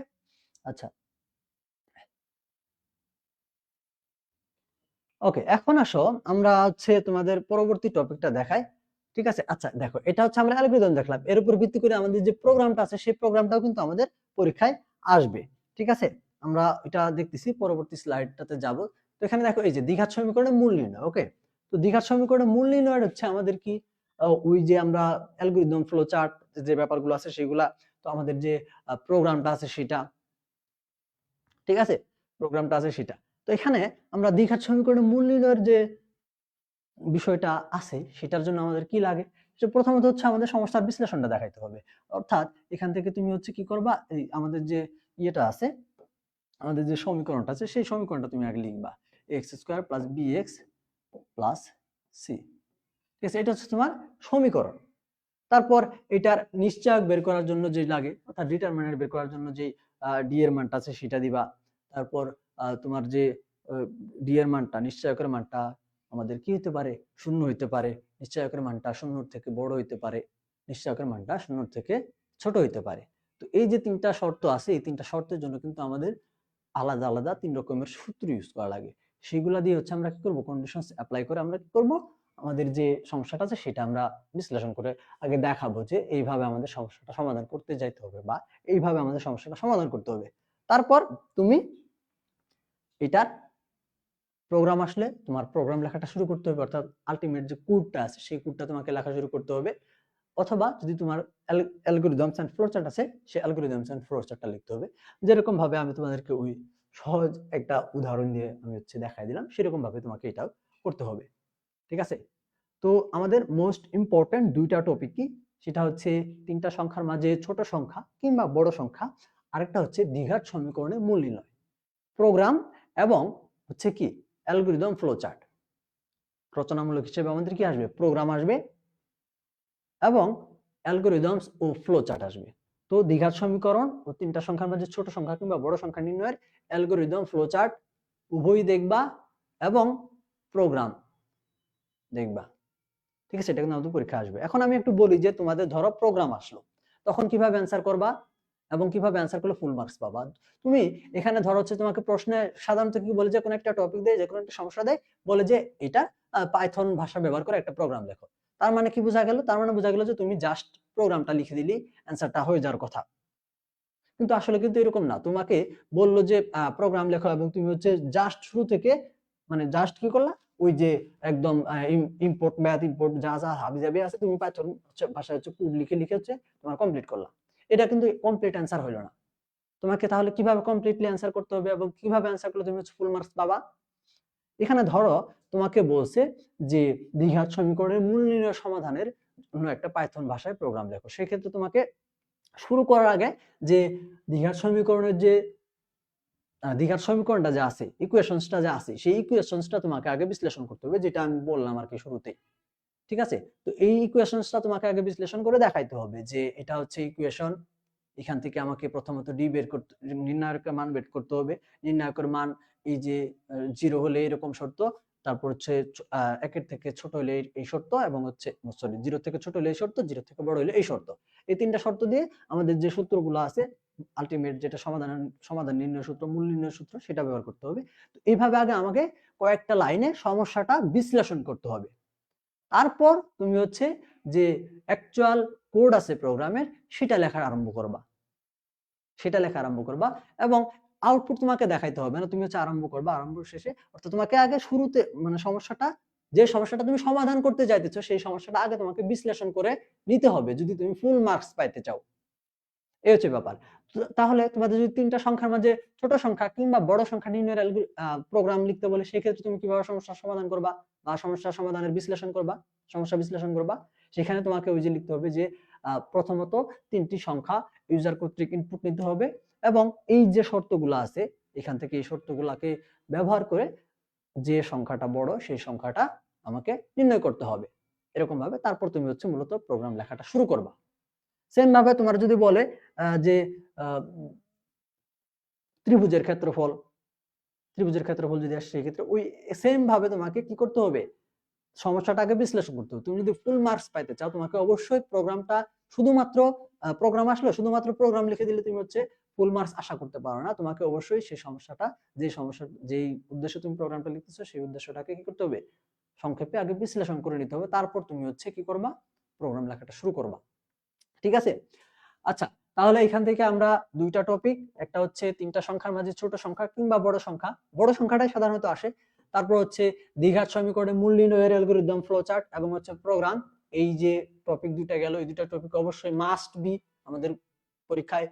আচ্ছা, ওকে, এখন আসো আমরা হচ্ছে তোমাদের পরবর্তী টপিকটা দেখাই। ঠিক আছে, আচ্ছা দেখো, এটা হচ্ছে আমরা অ্যালগরিদম দেখলাম, এর উপর ভিত্তি করে আমাদের যে প্রোগ্রামটা আছে, সেই প্রোগ্রামটাও কিন্তু আমাদের পরীক্ষায় আসবে। ঠিক আছে, আমরা এটা দেখতেছি, পরবর্তী স্লাইডটাতে যাব। তো এখানে দেখো এই যে দ্বিঘাত সমীকরণের মূল নির্ণয়। ওকে, তো দ্বিঘাত সমীকরণের মূল নির্ণয় হচ্ছে আমাদের কি, ওই যে আমরা অ্যালগরিদম ফ্লো চার্ট যে ব্যাপারগুলো আছে সেগুলা, তো আমাদের যে প্রোগ্রামটা আছে সেটা, ঠিক আছে, প্রোগ্রামটা আছে সেটা। তো এখানে আমরা দ্বিঘাত সমীকরণের মূল নির্ণয়ের যে বিষয়টা আছে সেটার জন্য আমাদের কি লাগে, প্রথমত হচ্ছে আমাদের সমস্যার বিশ্লেষণটা দেখাইতে হবে। অর্থাৎ এখান থেকে তুমি হচ্ছে কি করবা, এই আমাদের যে ইয়েটা আছে, আমাদের যে সমীকরণটা আছে সেই সমীকরণটা তুমি আগে লিখবা, x² + bx + c, ঠিক আছে, এটা হচ্ছে তোমার সমীকরণ। তারপর এটার নিশ্চয়ক বের করার জন্য যে লাগে, অর্থাৎ ডিটারমিনেন্ট বের করার জন্য যে ডি এর মানটা আছে সেটা দিবা। তারপর তোমার যে ডি এর মানটা, নিশ্চয়কের মানটা আমাদের কি হতে পারে, 0 হইতে পারে, নিশ্চয়কের মানটা 0 থেকে বড় হইতে পারে, নিশ্চয়কের মানটা 0 থেকে ছোট হইতে পারে। তো এই যে তিনটা শর্ত আছে, এই তিনটা শর্তের জন্য কিন্তু আমাদের আলাদা আলাদা 3 রকমের সূত্র ইউজ করা লাগে। সেগুলা দিয়ে হচ্ছে আমরা কি করব, কন্ডিশনস অ্যাপ্লাই করে আমরা কি করব, আমাদের যে সমস্যাটা আছে সেটা আমরা বিশ্লেষণ করে আগে দেখাবো যে এইভাবে আমাদের সমস্যাটা সমাধান করতে যাইতে হবে বা এইভাবে আমাদের সমস্যাটা সমাধান করতে হবে। তারপর তুমি এটার প্রোগ্রাম আসলে তোমার প্রোগ্রাম লেখাটা শুরু করতে হবে, অর্থাৎ আলটিমেট যে কোডটা আছে সেই কোডটা তোমাকে লেখা শুরু করতে হবে। অথবা যদি তোমার অ্যালগরিদমস এন্ড ফ্লোচার্ট আছে সেই অ্যালগরিদমস এন্ড ফ্লোচার্টটা লিখতে হবে। যেরকম ভাবে আমি তোমাদেরকে ওই সহজ একটা উদাহরণ দিয়ে আমি হচ্ছে দেখাই দিলাম, সেরকম ভাবে তোমাকে এটাও করতে হবে, ঠিক আছে। তো আমাদের মোস্ট ইম্পর্টেন্ট দুইটা টপিক কি, সেটা হচ্ছে তিনটা সংখ্যার মাঝে ছোট সংখ্যা কিংবা বড় সংখ্যা, আরেকটা হচ্ছে দ্বিঘাত সমীকরণের মূল নির্ণয়, প্রোগ্রাম এবং হচ্ছে কি অ্যালগরিদম ফ্লোচার্ট। রচনামূলক হিসেবে আমাদের কি আসবে, প্রোগ্রাম আসবে এবং অ্যালগরিদমস ও ফ্লোচার্ট আসবে। তো দ্বিঘাত সমীকরণ ও তিনটা সংখ্যার মাঝে ছোট সংখ্যা কিংবা বড় সংখ্যা নির্ণয়ের অ্যালগরিদম ফ্লোচার্ট উভয়ই দেখবা এবং প্রোগ্রাম দেখবা, ঠিক আছে, এটা কিন্তু আমাদের পরীক্ষা আসবে। এখন আমি একটু বলি যে তোমাদের ধরো প্রোগ্রাম আসলো, তখন কিভাবে অ্যান্সার করবা এবং কিভাবে অ্যান্সার করলে ফুল মার্কস পাবা। তুমি এখানে ধরো হচ্ছে তোমাকে প্রশ্নে সাধারণত কি বলে, যে কোনো একটা টপিক দেয়, যে কোনো একটা সমস্যা দেয়, বলে যে এটা পাইথন ভাষা ব্যবহার করে একটা প্রোগ্রাম লেখো। তার মানে কি বোঝা গেল, তার মানে বোঝা গেল যে তুমি জাস্ট প্রোগ্রামটা লিখে দিলি অ্যান্সারটা হয়ে যাওয়ার কথা। কিন্তু আসলে কিন্তু এরকম না, তোমাকে বললো যে প্রোগ্রাম লেখো এবং তুমি হচ্ছে জাস্ট শুরু থেকে মানে জাস্ট কি করলা, ওই যে একদম ইম্পোর্ট ম্যাথ ইম্পোর্ট যা যা হাবিজাবি আছে তুমি পাইথন ভাষায় হচ্ছে কোড লিখে লিখে হচ্ছে তোমার কমপ্লিট করলা। এটা কিন্তু কমপ্লিট অ্যান্সার হলো না। তোমাকে তাহলে কিভাবে কমপ্লিটলি অ্যান্সার করতে হবে এবং কিভাবে অ্যান্সার করলে তুমি হচ্ছে ফুল মার্কস পাবা। এখানে ধরো তোমাকে বলছে যে দ্বিঘাত সমীকরণের মূল নির্ণয় সমাধানের জন্য একটা পাইথন ভাষায় প্রোগ্রাম লেখো। সেক্ষেত্রে তোমাকে শুরু করার আগে যে দ্বিঘাত সমীকরণের যে দ্বিঘাত সমীকরণটা যা আছে, ইকুয়েশনসটা যা আছে, সেই ইকুয়েশনসটা তোমাকে আগে বিশ্লেষণ করতে হবে, যেটা আমি বললাম আর কি শুরুতে, ঠিক আছে। তো এই ইকুয়েশনসটা তোমাকে আগে বিশ্লেষণ করে দেখাইতে হবে যে এটা হচ্ছে ইকুয়েশন, এখান থেকে আমাকে প্রথমত ডি বের করতে, নির্ণায়কের মান বের করতে হবে। নির্ণায়কের মান এই যে 0 হলে এরকম শর্ত, তারপর হচ্ছে 1 থেকে ছোট হলে এই শর্ত, এবং হচ্ছে সরি 0 থেকে ছোট হলে এই শর্ত, 0 থেকে বড় হলে এই শর্ত। এই তিনটা শর্ত দিয়ে আমাদের যে সূত্রগুলো আছে, আলটিমেট যেটা সমাধান নির্ণয় সূত্র, মূল নির্ণয় সূত্র, সেটা ব্যবহার করতে হবে। তো এইভাবে আগে আমাকে কয়েকটা লাইনে সমস্যাটা বিশ্লেষণ করতে হবে। তারপর তুমি হচ্ছে যে অ্যাকচুয়াল কোড আছে প্রোগ্রামের, সেটা লেখা আরম্ভ করবা এবং আউটপুট তোমাকে দেখাইতে হবে না, তুমি হচ্ছে আরম্ভ করবা, আরম্ভ শেষে অর্থাৎ তোমাকে আগে শুরুতে মানে যে সমস্যাটা তুমি সমাধান করতে চাইতেছো সেই সমস্যাটা আগে তোমাকে বিশ্লেষণ করে নিতে হবে যদি তুমি ফুল মার্কস পাইতে চাও। এই হচ্ছে ব্যাপার। তাহলে তোমাদের যদি তিনটা সংখ্যার মাঝে ছোট সংখ্যা কিংবা বড় সংখ্যা নির্ণয়ের প্রোগ্রাম লিখতে বলে, সেক্ষেত্রে তুমি কিভাবে সমস্যার সমাধান করবা বা সমস্যা সমাধানের বিশ্লেষণ করবা, সমস্যা বিশ্লেষণ করবা, সেখানে তোমাকে ওই যে লিখতে হবে যে প্রথমত তিনটি সংখ্যা ইউজার কর্তৃক ইনপুট নিতে হবে এবং এই যে শর্তগুলো আছে এখান থেকে এই শর্তগুলোকে ব্যবহার করে যে সংখ্যাটা বড় সেই সংখ্যাটা আমাকে নির্ণয় করতে হবে। এরকম ভাবে তারপর তুমি হচ্ছে মূলত প্রোগ্রাম লেখাটা শুরু করবা। সেম ভাবে তোমার যদি বলে যে ত্রিভুজের ক্ষেত্রফল যদি আসে, সেক্ষেত্রে ওই সেম ভাবে তোমাকে কি করতে হবে, সমস্যাটা আগে বিশ্লেষণ করতে হবে। তুমি যদি ফুল মার্কস পাইতে চাও, তোমাকে অবশ্যই প্রোগ্রামটা শুধুমাত্র প্রোগ্রাম আসলো শুধুমাত্র প্রোগ্রাম লিখে দিলে তুমি হচ্ছে ফুল মার্কস আশা করতে পারো না। তোমাকে অবশ্যই সেই সমস্যাটা, যেই উদ্দেশ্যে তুমি প্রোগ্রামটা লিখতেছো সেই উদ্দেশ্যটাকে কি করতে হবে, সংক্ষেপে আগে বিশ্লেষণ করে নিতে হবে। তারপর তুমি হচ্ছে কি করবা, প্রোগ্রাম লেখাটা শুরু করবা, ঠিক আছে। আচ্ছা, তাহলে এখান থেকে আমরা দুইটা টপিক, একটা হচ্ছে তিনটা সংখ্যার মাঝে ছোট সংখ্যা কিংবা বড় সংখ্যাটাই সাধারণত আসে, তারপর হচ্ছে দ্বিঘাত সমীকরণের মূল নির্ণয়ের অ্যালগরিদম, ফ্লো চার্ট এবং হচ্ছে প্রোগ্রাম, এই যে টপিক দুইটা গেল, এই দুইটা টপিক অবশ্যই মাস্ট বি আমাদের পরীক্ষায়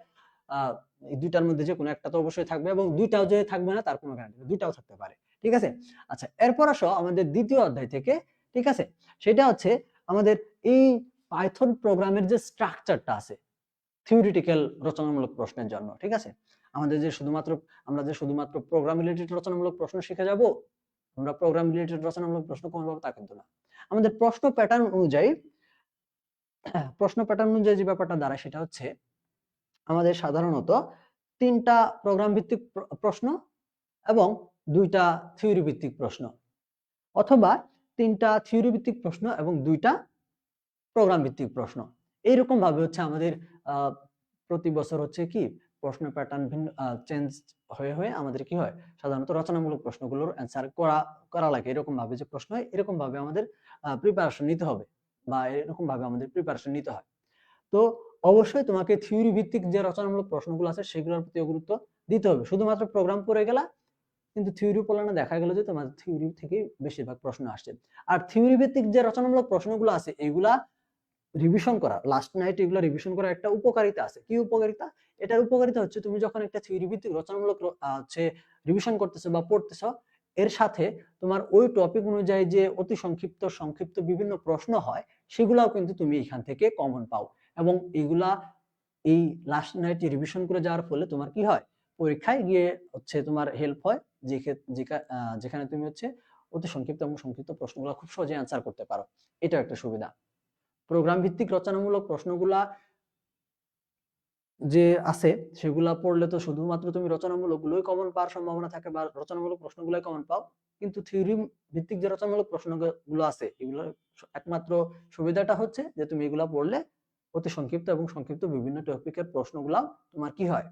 এই দুইটার মধ্যে যে কোনো একটা তো অবশ্যই থাকবে, এবং দুইটাও যে থাকবে না তার কোনো গ্যারান্টি, দুইটাও থাকতে পারে। ঠিক আছে, আচ্ছা এরপর আসো আমাদের দ্বিতীয় অধ্যায় থেকে। ঠিক আছে, সেটা হচ্ছে আমাদের এই পাইথন প্রোগ্রামের যে স্ট্রাকচারটা আছে থিওরিটিক্যাল রচনামূলক প্রশ্নের জন্য। ঠিক আছে, আমরা যে শুধুমাত্র প্রোগ্রাম রিলেটেড রচনামূলক প্রশ্ন শিখে যাব, আমরা প্রোগ্রাম রিলেটেড রচনামূলক প্রশ্ন কোন পাবো তা কিন্তু না। আমাদের প্রশ্ন প্যাটার্ন অনুযায়ী যে ব্যাপারটা দাঁড়ায় সেটা হচ্ছে আমাদের সাধারণত 3টা প্রোগ্রাম ভিত্তিক প্রশ্ন এবং 2টা থিওরি ভিত্তিক প্রশ্ন, অথবা 3টা থিওরি ভিত্তিক প্রশ্ন এবং 2টা প্রোগ্রাম ভিত্তিক প্রশ্ন। এইরকম ভাবে হচ্ছে আমাদের প্রতি বছর হচ্ছে কি প্রশ্ন প্যাটার্ন ভিন্ন চেঞ্জ হয়ে হয়ে আমাদের কি হয়, সাধারণত রচনামূলক প্রশ্নগুলোর অ্যান্সার করা লাগে। এরকম ভাবে যে প্রশ্ন হয়, এরকম ভাবে আমাদের প্রিপারেশন নিতে হবে, বা এরকম ভাবে আমাদের প্রিপারেশন নিতে হয়। তো অবশ্যই তোমাকে থিওরি ভিত্তিক যে রচনামূলক প্রশ্নগুলো আছে সেগুলোর প্রতি গুরুত্ব দিতে হবে। শুধুমাত্র প্রোগ্রাম পড়ে গেলা কিন্তু থিওরি পড়লে না, দেখা গেল যে তোমার থিওরি থেকে বেশিরভাগ প্রশ্ন আসছে। আর থিওরি ভিত্তিক যে রচনামূলক প্রশ্নগুলো আছে এগুলা রিভিশন করা, লাস্ট নাইট এগুলো রিভিশন করার একটা উপকারিতা আছে। কি উপকারিতা? এটার উপকারিতা হচ্ছে তুমি যখন একটা থিওরি ভিত্তিক রচনামূলক হচ্ছে রিভিশন করতেছো বা পড়তেছো, এর সাথে তোমার ওই টপিক অনুযায়ী যে অতি সংক্ষিপ্ত বিভিন্ন প্রশ্ন হয় সেগুলাও কিন্তু তুমি এখান থেকে কমন পাও, এবং এগুলা এই লাস্ট নাইট রিভিশন করে যাওয়ার ফলে তোমার কি হয়, পরীক্ষায় গিয়ে হচ্ছে তোমার হেল্প হয়, যেখানে তুমি হচ্ছে অতি সংক্ষিপ্ত এবং সংক্ষিপ্ত প্রশ্নগুলো খুব সহজে অ্যান্সার করতে পারো। এটা একটা সুবিধা। প্রোগ্রাম ভিত্তিক রচনামূলক প্রশ্নগুলা যে আছে সেগুলা পড়লে তো শুধুমাত্র তুমি রচনামূলক গুলোই কমন পাওয়ার সম্ভাবনা থাকে, বা রচনামূলক প্রশ্নগুলোই কমন পাও, কিন্তু থিওরি ভিত্তিক যে রচনামূলক প্রশ্নগুলো আছে এগুলোর একমাত্র সুবিধাটা হচ্ছে যে তুমি এগুলা পড়লে অতি সংক্ষিপ্ত এবং সংক্ষিপ্ত বিভিন্ন টপিকের প্রশ্নগুলা তোমার কি হয়,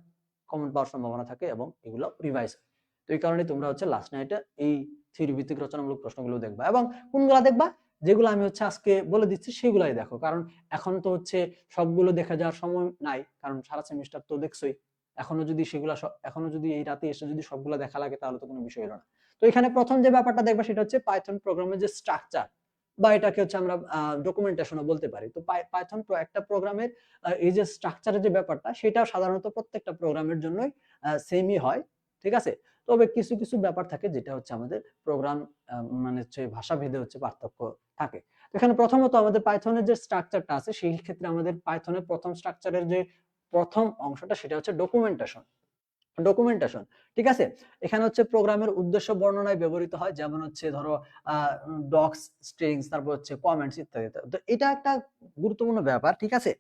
কমন পাওয়ার সম্ভাবনা থাকে, এবং এগুলো রিভাইজ হয়। তো এই কারণে তোমরা হচ্ছে লাস্ট নাইটে এই থিওরি ভিত্তিক রচনামূলক প্রশ্নগুলো দেখবা, এবং কোনগুলা দেখবা যেগুলো আমি হচ্ছে আজকে বলে দিচ্ছি সেগুলাই দেখো, কারণ এখন তো হচ্ছে সবগুলো দেখা যাওয়ার সময় নাই, কারণ সারা সেমিস্টার তো দেখছোই। এখনো যদি এই রাতে এসে যদি সবগুলো দেখা লাগে তাহলে তো কোনো বিষয় হলো না। তো এখানে প্রথম যে ব্যাপারটা দেখবা সেটা হচ্ছে পাইথন প্রোগ্রামের যে স্ট্রাকচার, বা এটাকে হচ্ছে আমরা ডকুমেন্টেশনও বলতে পারি। তো পাইথন একটা প্রোগ্রামের এই যে স্ট্রাকচারের যে ব্যাপারটা সেটা সাধারণত প্রত্যেকটা প্রোগ্রামের জন্যই সেমই হয়। ঠিক আছে, তবে কিছু কিছু ব্যাপার থাকে যেটা হচ্ছে আমাদের প্রোগ্রাম মানে হচ্ছে ভাষা ভেদে হচ্ছে পার্থক্য থাকে। এখানে প্রথমত আমাদের পাইথনের যে স্ট্রাকচারটা আছে সেই ক্ষেত্রে আমাদের পাইথনের প্রথম স্ট্রাকচারের যে প্রথম অংশটা সেটা হচ্ছে ডকুমেন্টেশন। ঠিক আছে, এখানে হচ্ছে প্রোগ্রামের উদ্দেশ্য বর্ণনায় ব্যবহৃত হয়, যেমন হচ্ছে ধরো ডক্স, স্ট্রিংস, তারপর হচ্ছে কমেন্টস ইত্যাদি। তো এটা একটা গুরুত্বপূর্ণ ব্যাপার। ঠিক আছে,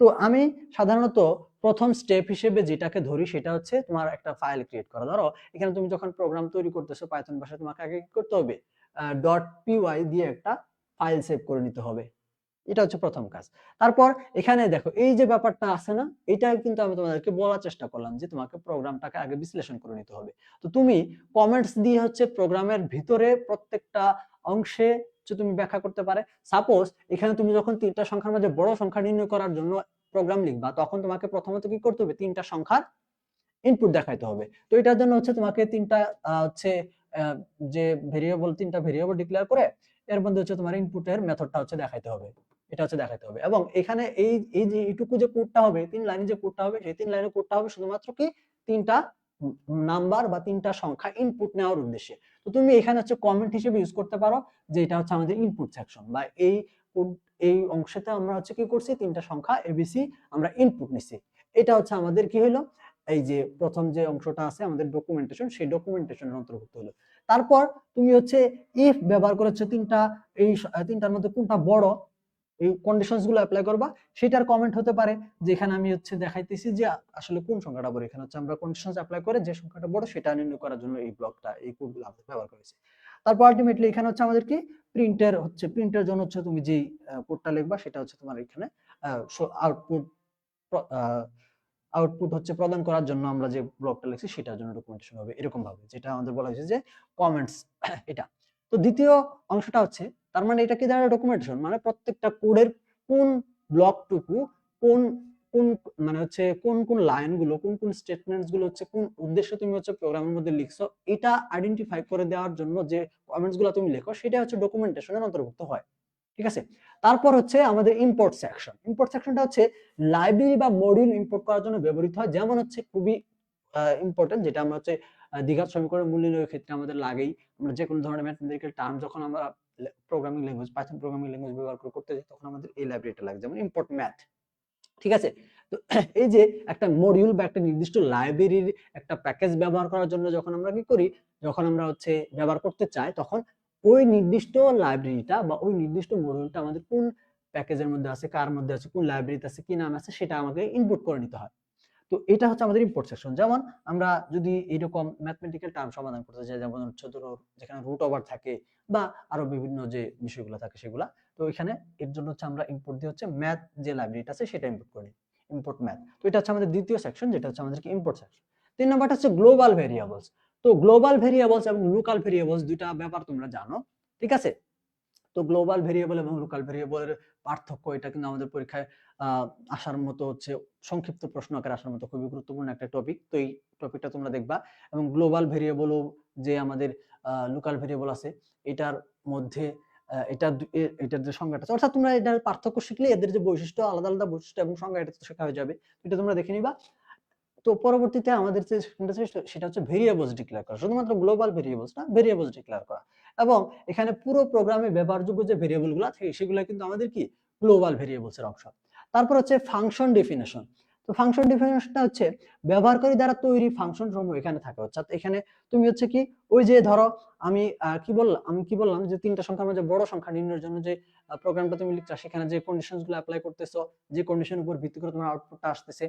তো আমি সাধারণত প্রথম স্টেপ হিসেবে যেটাকে ধরি সেটা হচ্ছে তোমার একটা ফাইল ক্রিয়েট করা। ধরো এখানে তুমি যখন প্রোগ্রাম তৈরি করতেছো পাইথন ভাষায়, তোমাকে আগে কি করতে হবে, .py দিয়ে একটা ফাইল সেভ করে নিতে হবে। এটা হচ্ছে প্রথম কাজ। তারপর এখানে দেখো এই যে ব্যাপারটা আছে না, এটা কিন্তু আমি তোমাদেরকে বলার চেষ্টা করলাম যে তোমাকে প্রোগ্রামটাকে আগে বিশ্লেষণ করে নিতে হবে। তো তুমি কমেন্টস দিয়ে হচ্ছে প্রোগ্রামের ভিতরে প্রত্যেকটা অংশে তুমি ব্যাখ্যা করতে পারে। সাপোজ এখানে তুমি যখন 3টা সংখ্যার মধ্যে বড় সংখ্যা নির্ণয় করার জন্য প্রোগ্রাম লিখবা, তখন তোমাকে প্রথমত কি করতে হবে, 3টা সংখ্যার ইনপুট দেখাইতে হবে। তো এটার জন্য হচ্ছে তোমাকে 3টা হচ্ছে যে ভেরিয়েবল 3টা ভেরিয়েবল ডিক্লেয়ার করে এর মধ্যে হচ্ছে তোমার ইনপুটের মেথডটা হচ্ছে দেখাইতে হবে। এটা হচ্ছে দেখাইতে হবে, এবং এখানে এই যে এইটুকু যে কোডটা হবে, 3 লাইনে যে কোডটা হবে, সেই 3 লাইনের কোডটা হবে শুধুমাত্র কি 3টা নাম্বার বা 3টা সংখ্যা ইনপুট নেওয়ার উদ্দেশ্যে। তো তুমি এখানে হচ্ছে কমেন্ট হিসেবে ইউজ করতে পারো যে এটা হচ্ছে আমাদের ইনপুট সেকশন, বা এই অংশতে আমরা হচ্ছে কি করছি, 3টা সংখ্যা এবিসি আমরা ইনপুট নিছি। এটা হচ্ছে আমাদের কি হলো, এই যে প্রথম যে অংশটা আছে আমাদের ডকুমেন্টেশন, সেই ডকুমেন্টেশনের অন্তর্ভুক্ত হলো। তারপর তুমি হচ্ছে ইফ ব্যবহার করেছো এই 3টার মধ্যে কোনটা বড়, এই কন্ডিশনস গুলো অ্যাপ্লাই করবা। সেটার কমেন্ট হতে পারে যেখানে আমি হচ্ছে দেখাইতেছি যে আসলে কোন সংখ্যাটা বড়। এখানে হচ্ছে আমরা কন্ডিশনস অ্যাপ্লাই করে যে সংখ্যাটা বড় সেটা নির্ণয় করার জন্য এই ব্লকটা, এই কোডগুলো আমরা ব্যবহার করেছি। তারপর আলটিমেটলি এখানে হচ্ছে আমাদের কি প্রিন্টের জন্য হচ্ছে তুমি যেই কোডটা লিখবা সেটা হচ্ছে তোমার এখানে আউটপুট হচ্ছে প্রদান করার জন্য আমরা যে ব্লকটা লিখছি সেটার জন্য ডকুমেন্টেশন হবে এরকম ভাবে, যেটা আমাদের বলা হয়েছে যে কমেন্টস। এটা তো দ্বিতীয় অংশটা হচ্ছে, তার মানে এটা কি দাঁড়ায়, ডকুমেন্টেশন মানে প্রত্যেকটা কোডের কোন ব্লকটুকু কোন কোন মানে হচ্ছে কোন কোন লাইনগুলো, কোন কোন স্টেটমেন্টস গুলো হচ্ছে কোন উদ্দেশ্যে তুমি হচ্ছে প্রোগ্রামের মধ্যে লিখছো, এটা আইডেন্টিফাই করে দেওয়ার জন্য যে কমেন্টস গুলো তুমি লেখো সেটা হচ্ছে ডকুমেন্টেশনের অন্তর্ভুক্ত হয়। ঠিক আছে, তারপর হচ্ছে আমাদের ইম্পোর্ট সেকশন। ইম্পোর্ট সেকশনটা হচ্ছে লাইব্রেরি বা মডিউল ইম্পোর্ট করার জন্য ব্যবহৃত হয়, যেমন হচ্ছে খুবই ইম্পর্টেন্ট, যেটা আমরা হচ্ছে দ্বিঘাত সমীকরণ মূল নির্ণয়ের ক্ষেত্রে আমাদের লাগেই। আমরা যে কোনো ধরনের ম্যাথমেটিক্যাল টার্ম যখন আমরা programming language, Python programming language ব্যবহার করতে যাই, তখন আমাদের এই লাইব্রেরিটা লাগে, যেমন ইম্পোর্ট ম্যাথ। ঠিক আছে, তো এই যে একটা মডিউল বা একটা নির্দিষ্ট লাইব্রেরির একটা প্যাকেজ ব্যবহার করার জন্য যখন আমরা কি করি, যখন আমরা হচ্ছে ব্যবহার করতে চাই, তখন ওই নির্দিষ্ট লাইব্রেরিটা বা ওই নির্দিষ্ট মডিউলটা আমাদের কোন প্যাকেজের মধ্যে আছে, কার মধ্যে আছে, কোন লাইব্রেরিতে আছে, কি নাম আছে, সেটা আমাকে ইনপুট করে নিতে হয়। তো এটা হচ্ছে আমাদের ইম্পোর্ট সেকশন। যেমন আমরা যদি এরকম ম্যাথমেটিক্যাল টার্ম সমাধান করতে চাই, যেমন হচ্ছে ধরো যেখানে রুট ওভার থাকে বা আরো বিভিন্ন যে বিষয়গুলো থাকে সেগুলা, তো এখানে এর জন্য হচ্ছে আমরা ইম্পোর্ট দিয়ে হচ্ছে ম্যাথ যে লাইব্রেরিটা আছে সেটা ইম্পোর্ট করি, ইম্পোর্ট ম্যাথ। তো এটা হচ্ছে আমাদের দ্বিতীয় সেকশন, যেটা হচ্ছে আমাদের ইম্পোর্ট সেকশন। 3 নাম্বারটা হচ্ছে গ্লোবাল ভেরিয়েবলস। তো গ্লোবাল ভেরিয়েবলস এবং লোকাল ভেরিয়েবলস দুইটা ব্যাপার তোমরা জানো, ঠিক আছে। তো গ্লোবাল ভেরিয়েবল এবং লোকাল ভেরিয়েবলের পার্থক্য, এটা কিন্তু আমাদের পরীক্ষায় আসার মতো হচ্ছে সংক্ষিপ্ত প্রশ্ন আকারে আসার মতো খুবই গুরুত্বপূর্ণ একটা টপিক। তো এই টপিকটা তোমরা দেখবা। এবং গ্লোবাল ভেরিয়েবলও যে আমাদের লোকাল ভেরিয়েবল আছে, এটার মধ্যে এটার যে সংজ্ঞাটা আছে, অর্থাৎ তোমরা এটার পার্থক্য শিখলে এদের যে বৈশিষ্ট্য, আলাদা আলাদা বৈশিষ্ট্য এবং সংজ্ঞা, এটা তো শেখা হয়ে যাবে। এটা তোমরা দেখে নিবা। তো পরবর্তীতে আমাদের যে সেটা হচ্ছে ভেরিয়েবলস ডিক্লেয়ার করা, শুধুমাত্র গ্লোবাল ভেরিয়েবলস না, ভেরিয়েবলস ডিক্লেয়ার করা। এবং এখানে পুরো প্রোগ্রামে ব্যবহারযোগ্য যে ভেরিয়েবলগুলো থাকে সেগুলো কিন্তু আমাদের কি গ্লোবাল ভেরিয়েবলস এর অংশ। তারপর হচ্ছে ফাংশন ডেফিনেশন। তো ফাংশন ডেফিনেশনটা হচ্ছে ব্যবহারকারী দ্বারা তৈরি ফাংশন সমূহ এখানে থাকে। অর্থাৎ এখানে তুমি হচ্ছে কি, ওই যে ধরো আমি কি বললাম যে তিনটা সংখ্যার মধ্যে বড় সংখ্যা নির্ণয়ের জন্য যে প্রোগ্রামটা তুমি লিখছো, সেখানে যে কন্ডিশনস গুলো অ্যাপ্লাই করতেছো, যে কন্ডিশনের উপর ভিত্তি করে তোমার আউটপুটটা আসতেছে,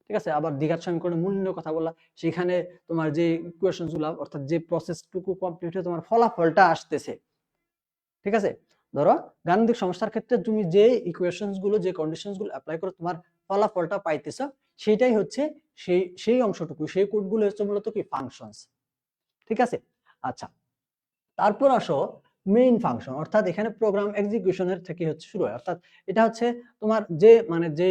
ঠিক আছে। আবার দ্বিঘাত সমীকরণের মূল নির্ণয়ের কথা বললা, সেখানে তোমার যে ইকুয়েশনস গুলো, অর্থাৎ যে প্রসেসটুকু কমপ্লিট হয়ে তোমার ফলাফলটা আসতেছে, ঠিক আছে। ধরো গাণিতিক সমস্যার ক্ষেত্রে তুমি যে ইকুয়েশনস গুলো, যে কন্ডিশনস গুলো অ্যাপ্লাই করে তোমার ফলাফলটা পাইতেছো, সেটাই হচ্ছে সেই অংশটুকু, সেই কোডগুলো হচ্ছে মূলত কি ফাংশনস, ঠিক আছে। আচ্ছা, তারপর আসো মেইন ফাংশন, অর্থাৎ এখানে প্রোগ্রাম এক্সিকিউশনের থেকে হচ্ছে শুরু হয়। অর্থাৎ এটা হচ্ছে তোমার যে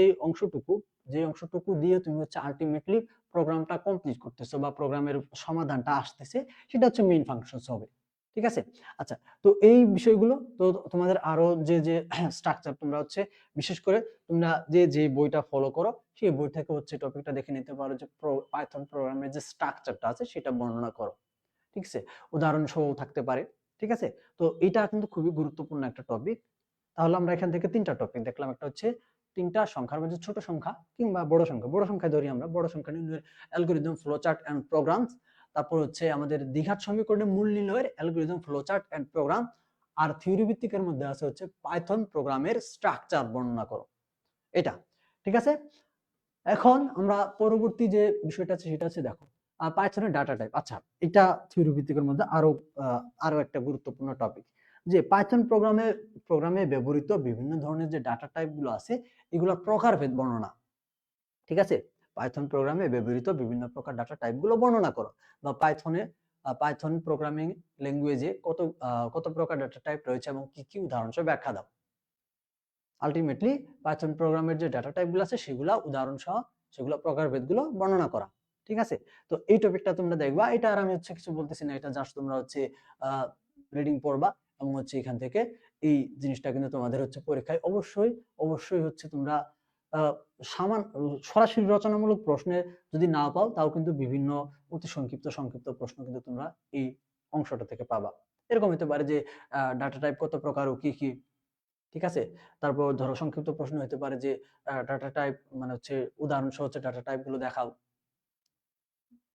অংশটুকু দিয়ে তুমি হচ্ছে আলটিমেটলি প্রোগ্রামটা কমপ্লিট করতেছো বা প্রোগ্রামের সমাধানটা আসতেছে, সেটা হচ্ছে মেইন ফাংশনস হবে, ঠিক আছে। আচ্ছা, তো এই বিষয়গুলো তো তোমাদের আরো যে স্ট্রাকচার, তোমরা হচ্ছে বিশেষ করে তোমরা যে বইটা ফলো করো, সেই বই থেকে হচ্ছে টপিকটা দেখে নিতে পারো, যে পাইথন প্রোগ্রামের যে স্ট্রাকচারটা আছে সেটা বর্ণনা করো, ঠিক আছে। উদাহরণ সহ থাকতে পারে, ঠিক আছে। তো এটা কিন্তু খুবই গুরুত্বপূর্ণ একটা টপিক। তাহলে আমরা এখান থেকে তিনটা টপিক দেখলাম। একটা হচ্ছে তিনটা সংখ্যার মধ্যে ছোট সংখ্যা কিংবা বড় সংখ্যা ধরি আমরা, বড় সংখ্যা নির্ণয়ের অ্যালগরিদম, ফ্লোচার্ট এন্ড প্রোগ্রামস। তারপর হচ্ছে আমাদের দ্বিঘাত সমীকরণের মূল নির্ণয়ের অ্যালগরিদম, ফ্লোচার্ট এন্ড প্রোগ্রাম। আর থিওরি ভিত্তিকের মধ্যে আছে হচ্ছে পাইথন প্রোগ্রামের স্ট্রাকচার বর্ণনা করো, এটা, ঠিক আছে। এখন আমরা পরবর্তী যে বিষয়টা আছে সেটা হচ্ছে, দেখো পাইথনের ডাটা টাইপ। আচ্ছা, এটা থিওরি ভিত্তিকের মধ্যে আরো একটা গুরুত্বপূর্ণ টপিক, যে পাইথন প্রোগ্রামে ব্যবহৃত বিভিন্ন ধরনের যে ডাটা টাইপ গুলো আছে, এগুলোর প্রকারভেদ বর্ণনা, ঠিক আছে। পাইথন প্রোগ্রামে ব্যবহৃত বিভিন্ন প্রকার ডাটা টাইপ গুলো বর্ণনা করো, বা পাইথন প্রোগ্রামিং ল্যাঙ্গুয়েজে কত প্রকার ডাটা টাইপ রয়েছে এবং কি কি উদাহরণ সহ ব্যাখ্যা দাও। আলটিমেটলি পাইথন প্রোগ্রামের যে ডাটা টাইপগুলো আছে সেগুলা উদাহরণ সহ, সেগুলো প্রকারভেদগুলো বর্ণনা করা, ঠিক আছে। তো এই টপিকটা তোমরা দেখবা। এটা আর আমি হচ্ছে কিছু বলতেছি না, এটা জাস্ট তোমরা হচ্ছে রিডিং পড়বা, এবং হচ্ছে এখান থেকে এই জিনিসটা কিন্তু তোমাদের হচ্ছে পরীক্ষায় অবশ্যই হচ্ছে তোমরা সরাসরি রচনামূলক প্রশ্নে যদি না পাও, তাও কিন্তু বিভিন্ন অতি সংক্ষিপ্ত প্রশ্ন কিন্তু তোমরা এই অংশটা থেকে পাবা। এরকম হতে পারে যে ডাটা টাইপ কত প্রকার ও কি কি, ঠিক আছে। তারপর ধরো সংক্ষিপ্ত প্রশ্ন হতে পারে যে ডাটা টাইপ মানে হচ্ছে উদাহরণ সহ হচ্ছে ডাটা টাইপ গুলো দেখাও,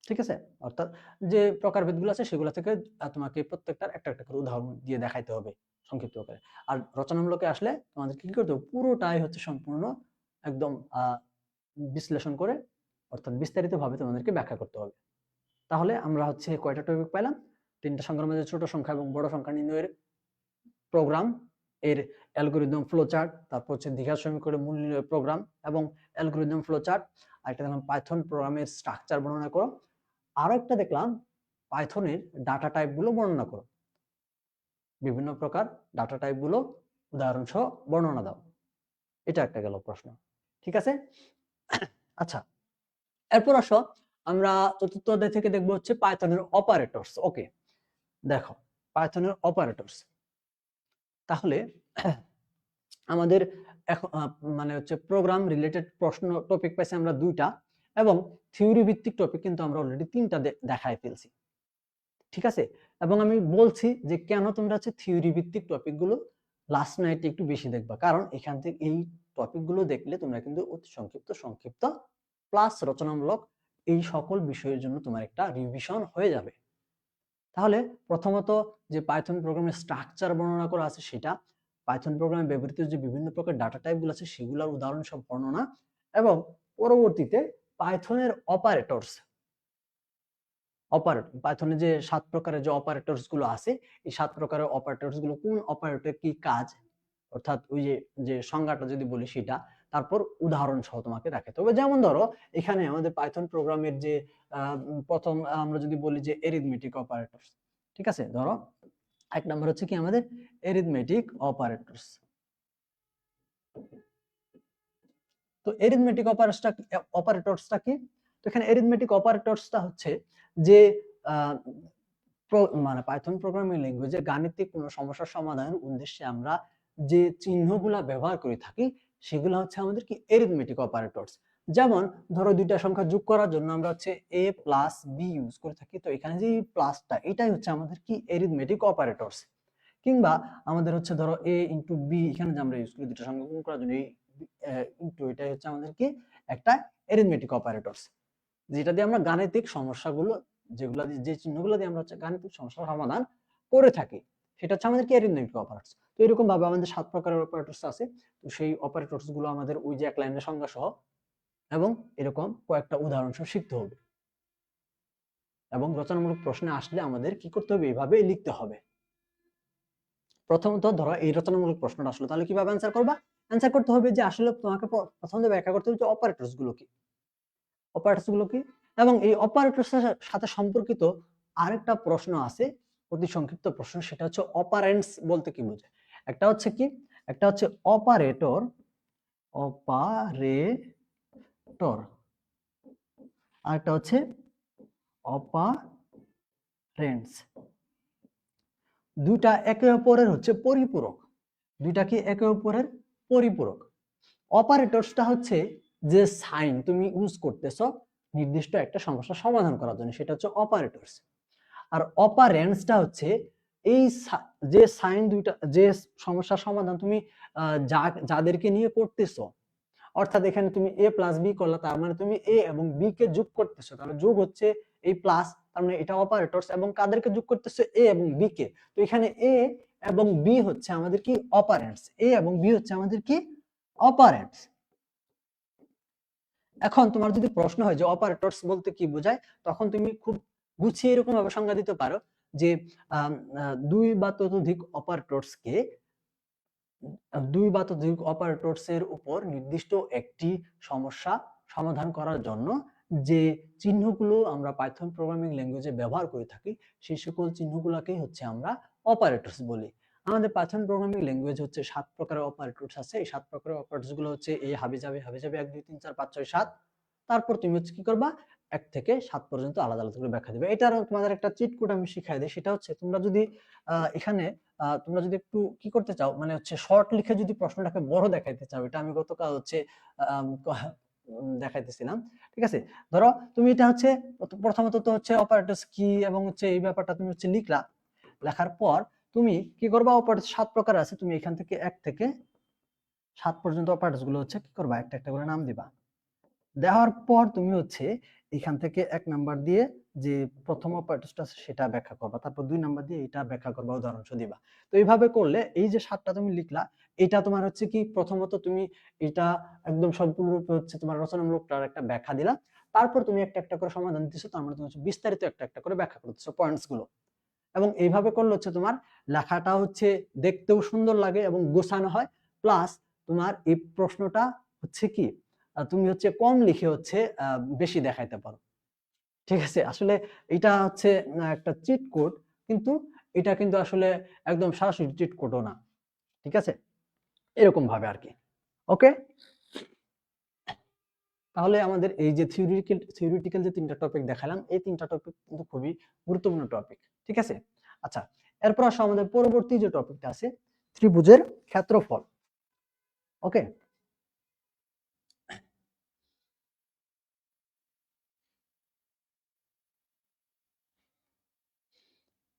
ঠিক আছে। অর্থাৎ যে প্রকারভেদগুলো আছে সেগুলো থেকে তোমাকে প্রত্যেকটার একটা একটা করে উদাহরণ দিয়ে দেখাইতে হবে সংক্ষিপ্ত করে। আর রচনামূলকে আসলে তোমাদের কি করতে হবে, পুরোটাই হচ্ছে সম্পূর্ণ একদম বিশ্লেষণ করে, অর্থাৎ বিস্তারিত ভাবে তোমাদেরকে ব্যাখ্যা করতে হবে। তাহলে আমরা হচ্ছে কয়টা টপিক পাইলাম, তিনটা সংখ্যার মধ্যে ছোট সংখ্যা এবং বড় সংখ্যা নির্ণয়ের প্রোগ্রাম, এর অ্যালগরিদম, ফ্লোচার্ট, তারপর হচ্ছে দ্বিঘাত সমীকরণের মূল নির্ণয় প্রোগ্রাম এবং অ্যালগরিদম, ফ্লোচার্ট। আর একটা দেখলাম পাইথন প্রোগ্রামের স্ট্রাকচার বর্ণনা করো। আরো একটা দেখলাম পাইথনের ডাটা টাইপ গুলো বর্ণনা করো, বিভিন্ন প্রকার ডাটা টাইপ গুলো উদাহরণ সহ বর্ণনা দাও। এটা একটা গেল প্রশ্ন, ঠিক আছে। আচ্ছা, এরপর আসো আমরা চতুর্থ অধ্যায় থেকে দেখবো হচ্ছে পাইথনের অপারেটরস। ওকে, দেখো পাইথনের অপারেটরস। তাহলে আমাদের এখন মানে হচ্ছে প্রোগ্রাম রিলেটেড প্রশ্ন টপিক পাইছি আমরা 2টা, এবং থিওরি ভিত্তিক টপিক কিন্তু আমরা অলরেডি 3টা দেখায় ফেলছি। ঠিক আছে, এবং আমি বলছি যে কেন তোমরা হচ্ছে থিওরি ভিত্তিক টপিকগুলো লাস্ট নাইটে একটু বেশি দেখবা, কারণ এখান থেকে এই টপিকগুলো দেখলে তোমরা কিন্তু অতি সংক্ষিপ্ত সংক্ষিপ্ত প্লাস রচনামূলক এই সকল বিষয়ের জন্য তোমার একটা রিভিশন হয়ে যাবে। তাহলে প্রথমত যে পাইথন প্রোগ্রামের স্ট্রাকচার বর্ণনা করা আছে সেটা, পাইথন প্রোগ্রামে ব্যবহৃত যে বিভিন্ন প্রকার ডাটা টাইপগুলো আছে সেগুলোর উদাহরণ সব বর্ণনা, এবং পরবর্তীতে পাইথনের অপারেটরস, পাইথনে যে 7 প্রকারের যে অপারেটরস গুলো আছে, এই 7 প্রকারের অপারেটরস গুলো কোন অপারেটর কি কাজ, অর্থাৎ ওই যে সংজ্ঞাটা যদি বলি সেটা, তারপর উদাহরণ সহ তোমাকে দেখাতে হবে। যেমন ধরো এখানে আমাদের পাইথন প্রোগ্রামের যে প্রথম আমরা যদি বলি যে এরিথমেটিক অপারেটরস, ঠিক আছে, ধরো এক নাম্বার হচ্ছে কি আমাদের এরিথমেটিক অপারেটরস। তো এরিথমেটিক অপারেটরসটা কি? তো এখানে এরিথমেটিক অপারেটরসটা হচ্ছে যে মানে পাইথন প্রোগ্রামিং ল্যাঙ্গুয়েজে গাণিতিক কোনো সমস্যার সমাধানের উদ্দেশ্যে আমরা যে চিহ্নগুলা ব্যবহার করে থাকি সেগুলো হচ্ছে আমাদের কি এরিথমেটিক অপারেটরস। যেমন ধরো দুইটা সংখ্যা যোগ করার জন্য আমরা হচ্ছে a প্লাস b ইউজ করে থাকি, তো এখানে যে প্লাসটা এটাই হচ্ছে আমাদের কি এরিথমেটিক অপারেটরস। কিংবা আমাদের হচ্ছে ধরো a ইন্টু b, এখানে যে আমরা ইউজ করি দুইটা সংখ্যা গুণ করার জন্য ইন্টু, এটাই হচ্ছে আমাদের কি একটা এরিথমেটিক অপারেটরস, যেটা দিয়ে আমরা গাণিতিক সমস্যাগুলো, যেগুলো যে চিহ্নগুলো দিয়ে আমরা হচ্ছে গাণিতিক সমস্যার সমাধান করে থাকি, সেটা হচ্ছে আমাদের কি এরিথমেটিক অপারেটরস। তো এরকম ভাবে আমাদের 7 প্রকারের অপারেটরস আছে, তো সেই অপারেটরস গুলো আমাদের ওই যে এক লাইনের সংজ্ঞা সহ এবং এরকম কয়েকটা উদাহরণ সহ শিখতে হবে, এবং রচনামূলক প্রশ্নে আসলে আমাদের কি করতে হবে, এইভাবে লিখতে হবে। প্রথমত ধরো এই রচনামূলক প্রশ্নটা আসলে তাহলে কিভাবে অ্যান্সার করবা? অ্যান্সার করতে হবে যে আসলে তোমাকে প্রথমত ব্যাখ্যা করতে হবে যে অপারেটরস গুলো কি, এবং এই অপারেটরসের সাথে সম্পর্কিত আরেকটা প্রশ্ন আছে, অতি সংক্ষিপ্ত প্রশ্ন, সেটা হচ্ছে অপারেন্টস বলতে কি বোঝায়। একটা হচ্ছে কি, একটা হচ্ছে অপারেটর, আরেকটা হচ্ছে অপারেন্টস। দুইটা একে অপরের হচ্ছে পরিপূরক, দুইটা কি একে অপরের পরিপূরক। অপারেটরসটা হচ্ছে যে সাইন তুমি ইউজ করতেছো নির্দিষ্ট একটা সমস্যার সমাধান করার জন্য, সেটা হচ্ছে অপারেটরস। আর অপারেন্টসটা হচ্ছে এই যে সাইন দুইটা, যে সমস্যার সমাধান তুমি যাদেরকে নিয়ে করতেছো, অর্থাৎ এখানে তুমি a প্লাস বি করলা, তার মানে তুমি a এবং b কে যোগ করতেছো, তাহলে যোগ হচ্ছে এই প্লাস, তার মানে এটা অপারেটরস, এবং কাদেরকে যোগ করতেছো, a এবং b কে। তো এখানে a এবং b হচ্ছে আমাদের কি অপারেন্টস, a এবং b হচ্ছে আমাদের কি অপারেন্টস। এখন তোমার যদি প্রশ্ন হয় যে অপারেটরস বলতে কি বোঝায়, তখন তুমি খুব গুছিয়ে এরকম ভাবে সংজ্ঞা দিতে পারো যে দুই বা ততোধিক অপারেটরসকে, অপারেটরসের উপর নির্দিষ্ট একটি সমস্যা সমাধান করার জন্য যে চিহ্নগুলো আমরা পাইথন প্রোগ্রামিং ল্যাঙ্গুয়েজে ব্যবহার করে থাকি, সেই সকল চিহ্নগুলোকেই হচ্ছে আমরা অপারেটরস বলি। আমাদের পাইথন প্রোগ্রামিং ল্যাঙ্গুয়েজ হচ্ছে 7 প্রকারের অপারেটরস আছে। এই 7 প্রকারের অপারেটরস গুলো হচ্ছে এই হাবিজাবি 1 2 3 4 5 6 7। তারপর তুমি হচ্ছে কি করবা, 1 থেকে 7 পর্যন্ত আলাদা আলাদা করে ব্যাখ্যা দিবে। এটার তোমাদের একটা চিট কোড আমি শিখাই দিই, সেটা হচ্ছে তোমরা যদি এখানে তোমরা যদি একটু কি করতে চাও, মানে হচ্ছে শর্ট লিখে যদি প্রশ্নটাকে বড় দেখাইতে চাও, এটা আমি গতকাল হচ্ছে দেখাইতেছিলাম। ঠিক আছে, ধরো তুমি এটা হচ্ছে প্রথমত তো হচ্ছে অপারেটরস কি এবং হচ্ছে এই ব্যাপারটা তুমি হচ্ছে লিখলা, লেখার পর তুমি কি করবা, অপারেটর 7 প্রকার আছে, তুমি এখান থেকে 1 থেকে 7 পর্যন্ত অপারেটরস গুলো হচ্ছে কি করবা, একটা একটা করে নাম দিবা। দেওয়ার পর তুমি হচ্ছে এখান থেকে 1 নাম্বার দিয়ে যে প্রথম অপারেটরটা আছে সেটা ব্যাখ্যা করবা, তারপর 2 নাম্বার দিয়ে এটা ব্যাখ্যা করবা, উদাহরণ সহ দিবা। তো এইভাবে করলে এই যে 7টা তুমি লিখলা, এটা তোমার হচ্ছে কি প্রথমত তুমি এটা একদম সম্পূর্ণরূপে হচ্ছে তোমার রচনামূলকটার একটা ব্যাখ্যা দিলা, তারপর তুমি একটা একটা করে সমাধান দিতেছো, তার মানে তুমি হচ্ছে বিস্তারিত একটা একটা করে ব্যাখ্যা করতেছো পয়েন্টস গুলো। এবং এইভাবে করলে হচ্ছে তোমার লেখাটা হচ্ছে দেখতেও সুন্দর লাগে এবং গোছানো হয়, প্লাস তোমার এই প্রশ্নটা হচ্ছে কি তুমি হচ্ছে কম লিখে হচ্ছে বেশি দেখাইতে পারো। ঠিক আছে, আসলে এটা হচ্ছে একটা চিট কোড, কিন্তু এটা কিন্তু আসলে একদম সরাসরি চিট কোডও না। ঠিক আছে, এরকম ভাবে আর কি। ওকে, তাহলে আমাদের এই যে থিওরিটিক্যাল যে 3টা টপিক দেখালাম, এই 3টা টপিক কিন্তু খুবই গুরুত্বপূর্ণ টপিক। ঠিক আছে, আচ্ছা, এরপর আসো আমাদের পরবর্তী যে টপিকটা আছে, ত্রিভুজের ক্ষেত্রফল। ওকে,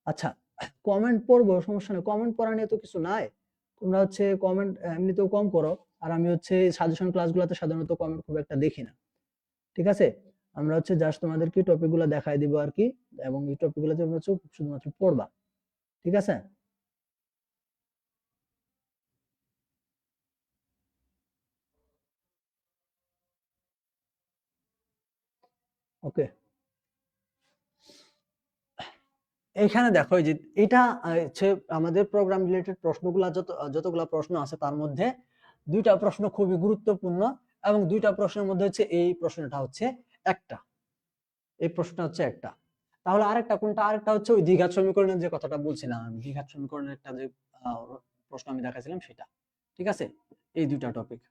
আচ্ছা কমেন্ট পড়বো, সমস্যা নেই, কমেন্ট পড়া নিয়ে তো কিছু নাই। তোমরা হচ্ছে কমেন্ট এমনিতেও কম করো, আর আমি হচ্ছে সাজেশন ক্লাসগুলোতে সাধারণত কমেন্ট খুব একটা দেখি না। ঠিক আছে, আমরা হচ্ছে জাস্ট তোমাদেরকে টপিক গুলো দেখাই দিব আর কি, এবং এই টপিক গুলো তোমরা শুধুমাত্র পড়বা। ঠিক আছে, ওকে। এখানে দেখো এই যে এটা হচ্ছে আমাদের প্রোগ্রাম রিলেটেড প্রশ্নগুলো, যতগুলো প্রশ্ন আছে তার মধ্যে দুইটা প্রশ্ন খুবই গুরুত্বপূর্ণ, এবং দুইটা প্রশ্নের মধ্যে হচ্ছে এই প্রশ্নটা হচ্ছে একটা, এই প্রশ্নটা হচ্ছে একটা। তাহলে আরেকটা কোনটা? আরেকটা হচ্ছে ওই দ্বিঘাত সমীকরণের যে কথাটা বলছিলাম আমি, দ্বিঘাত সমীকরণের একটা যে প্রশ্ন আমি দেখাছিলাম সেটা। ঠিক আছে, এই দুইটা টপিক।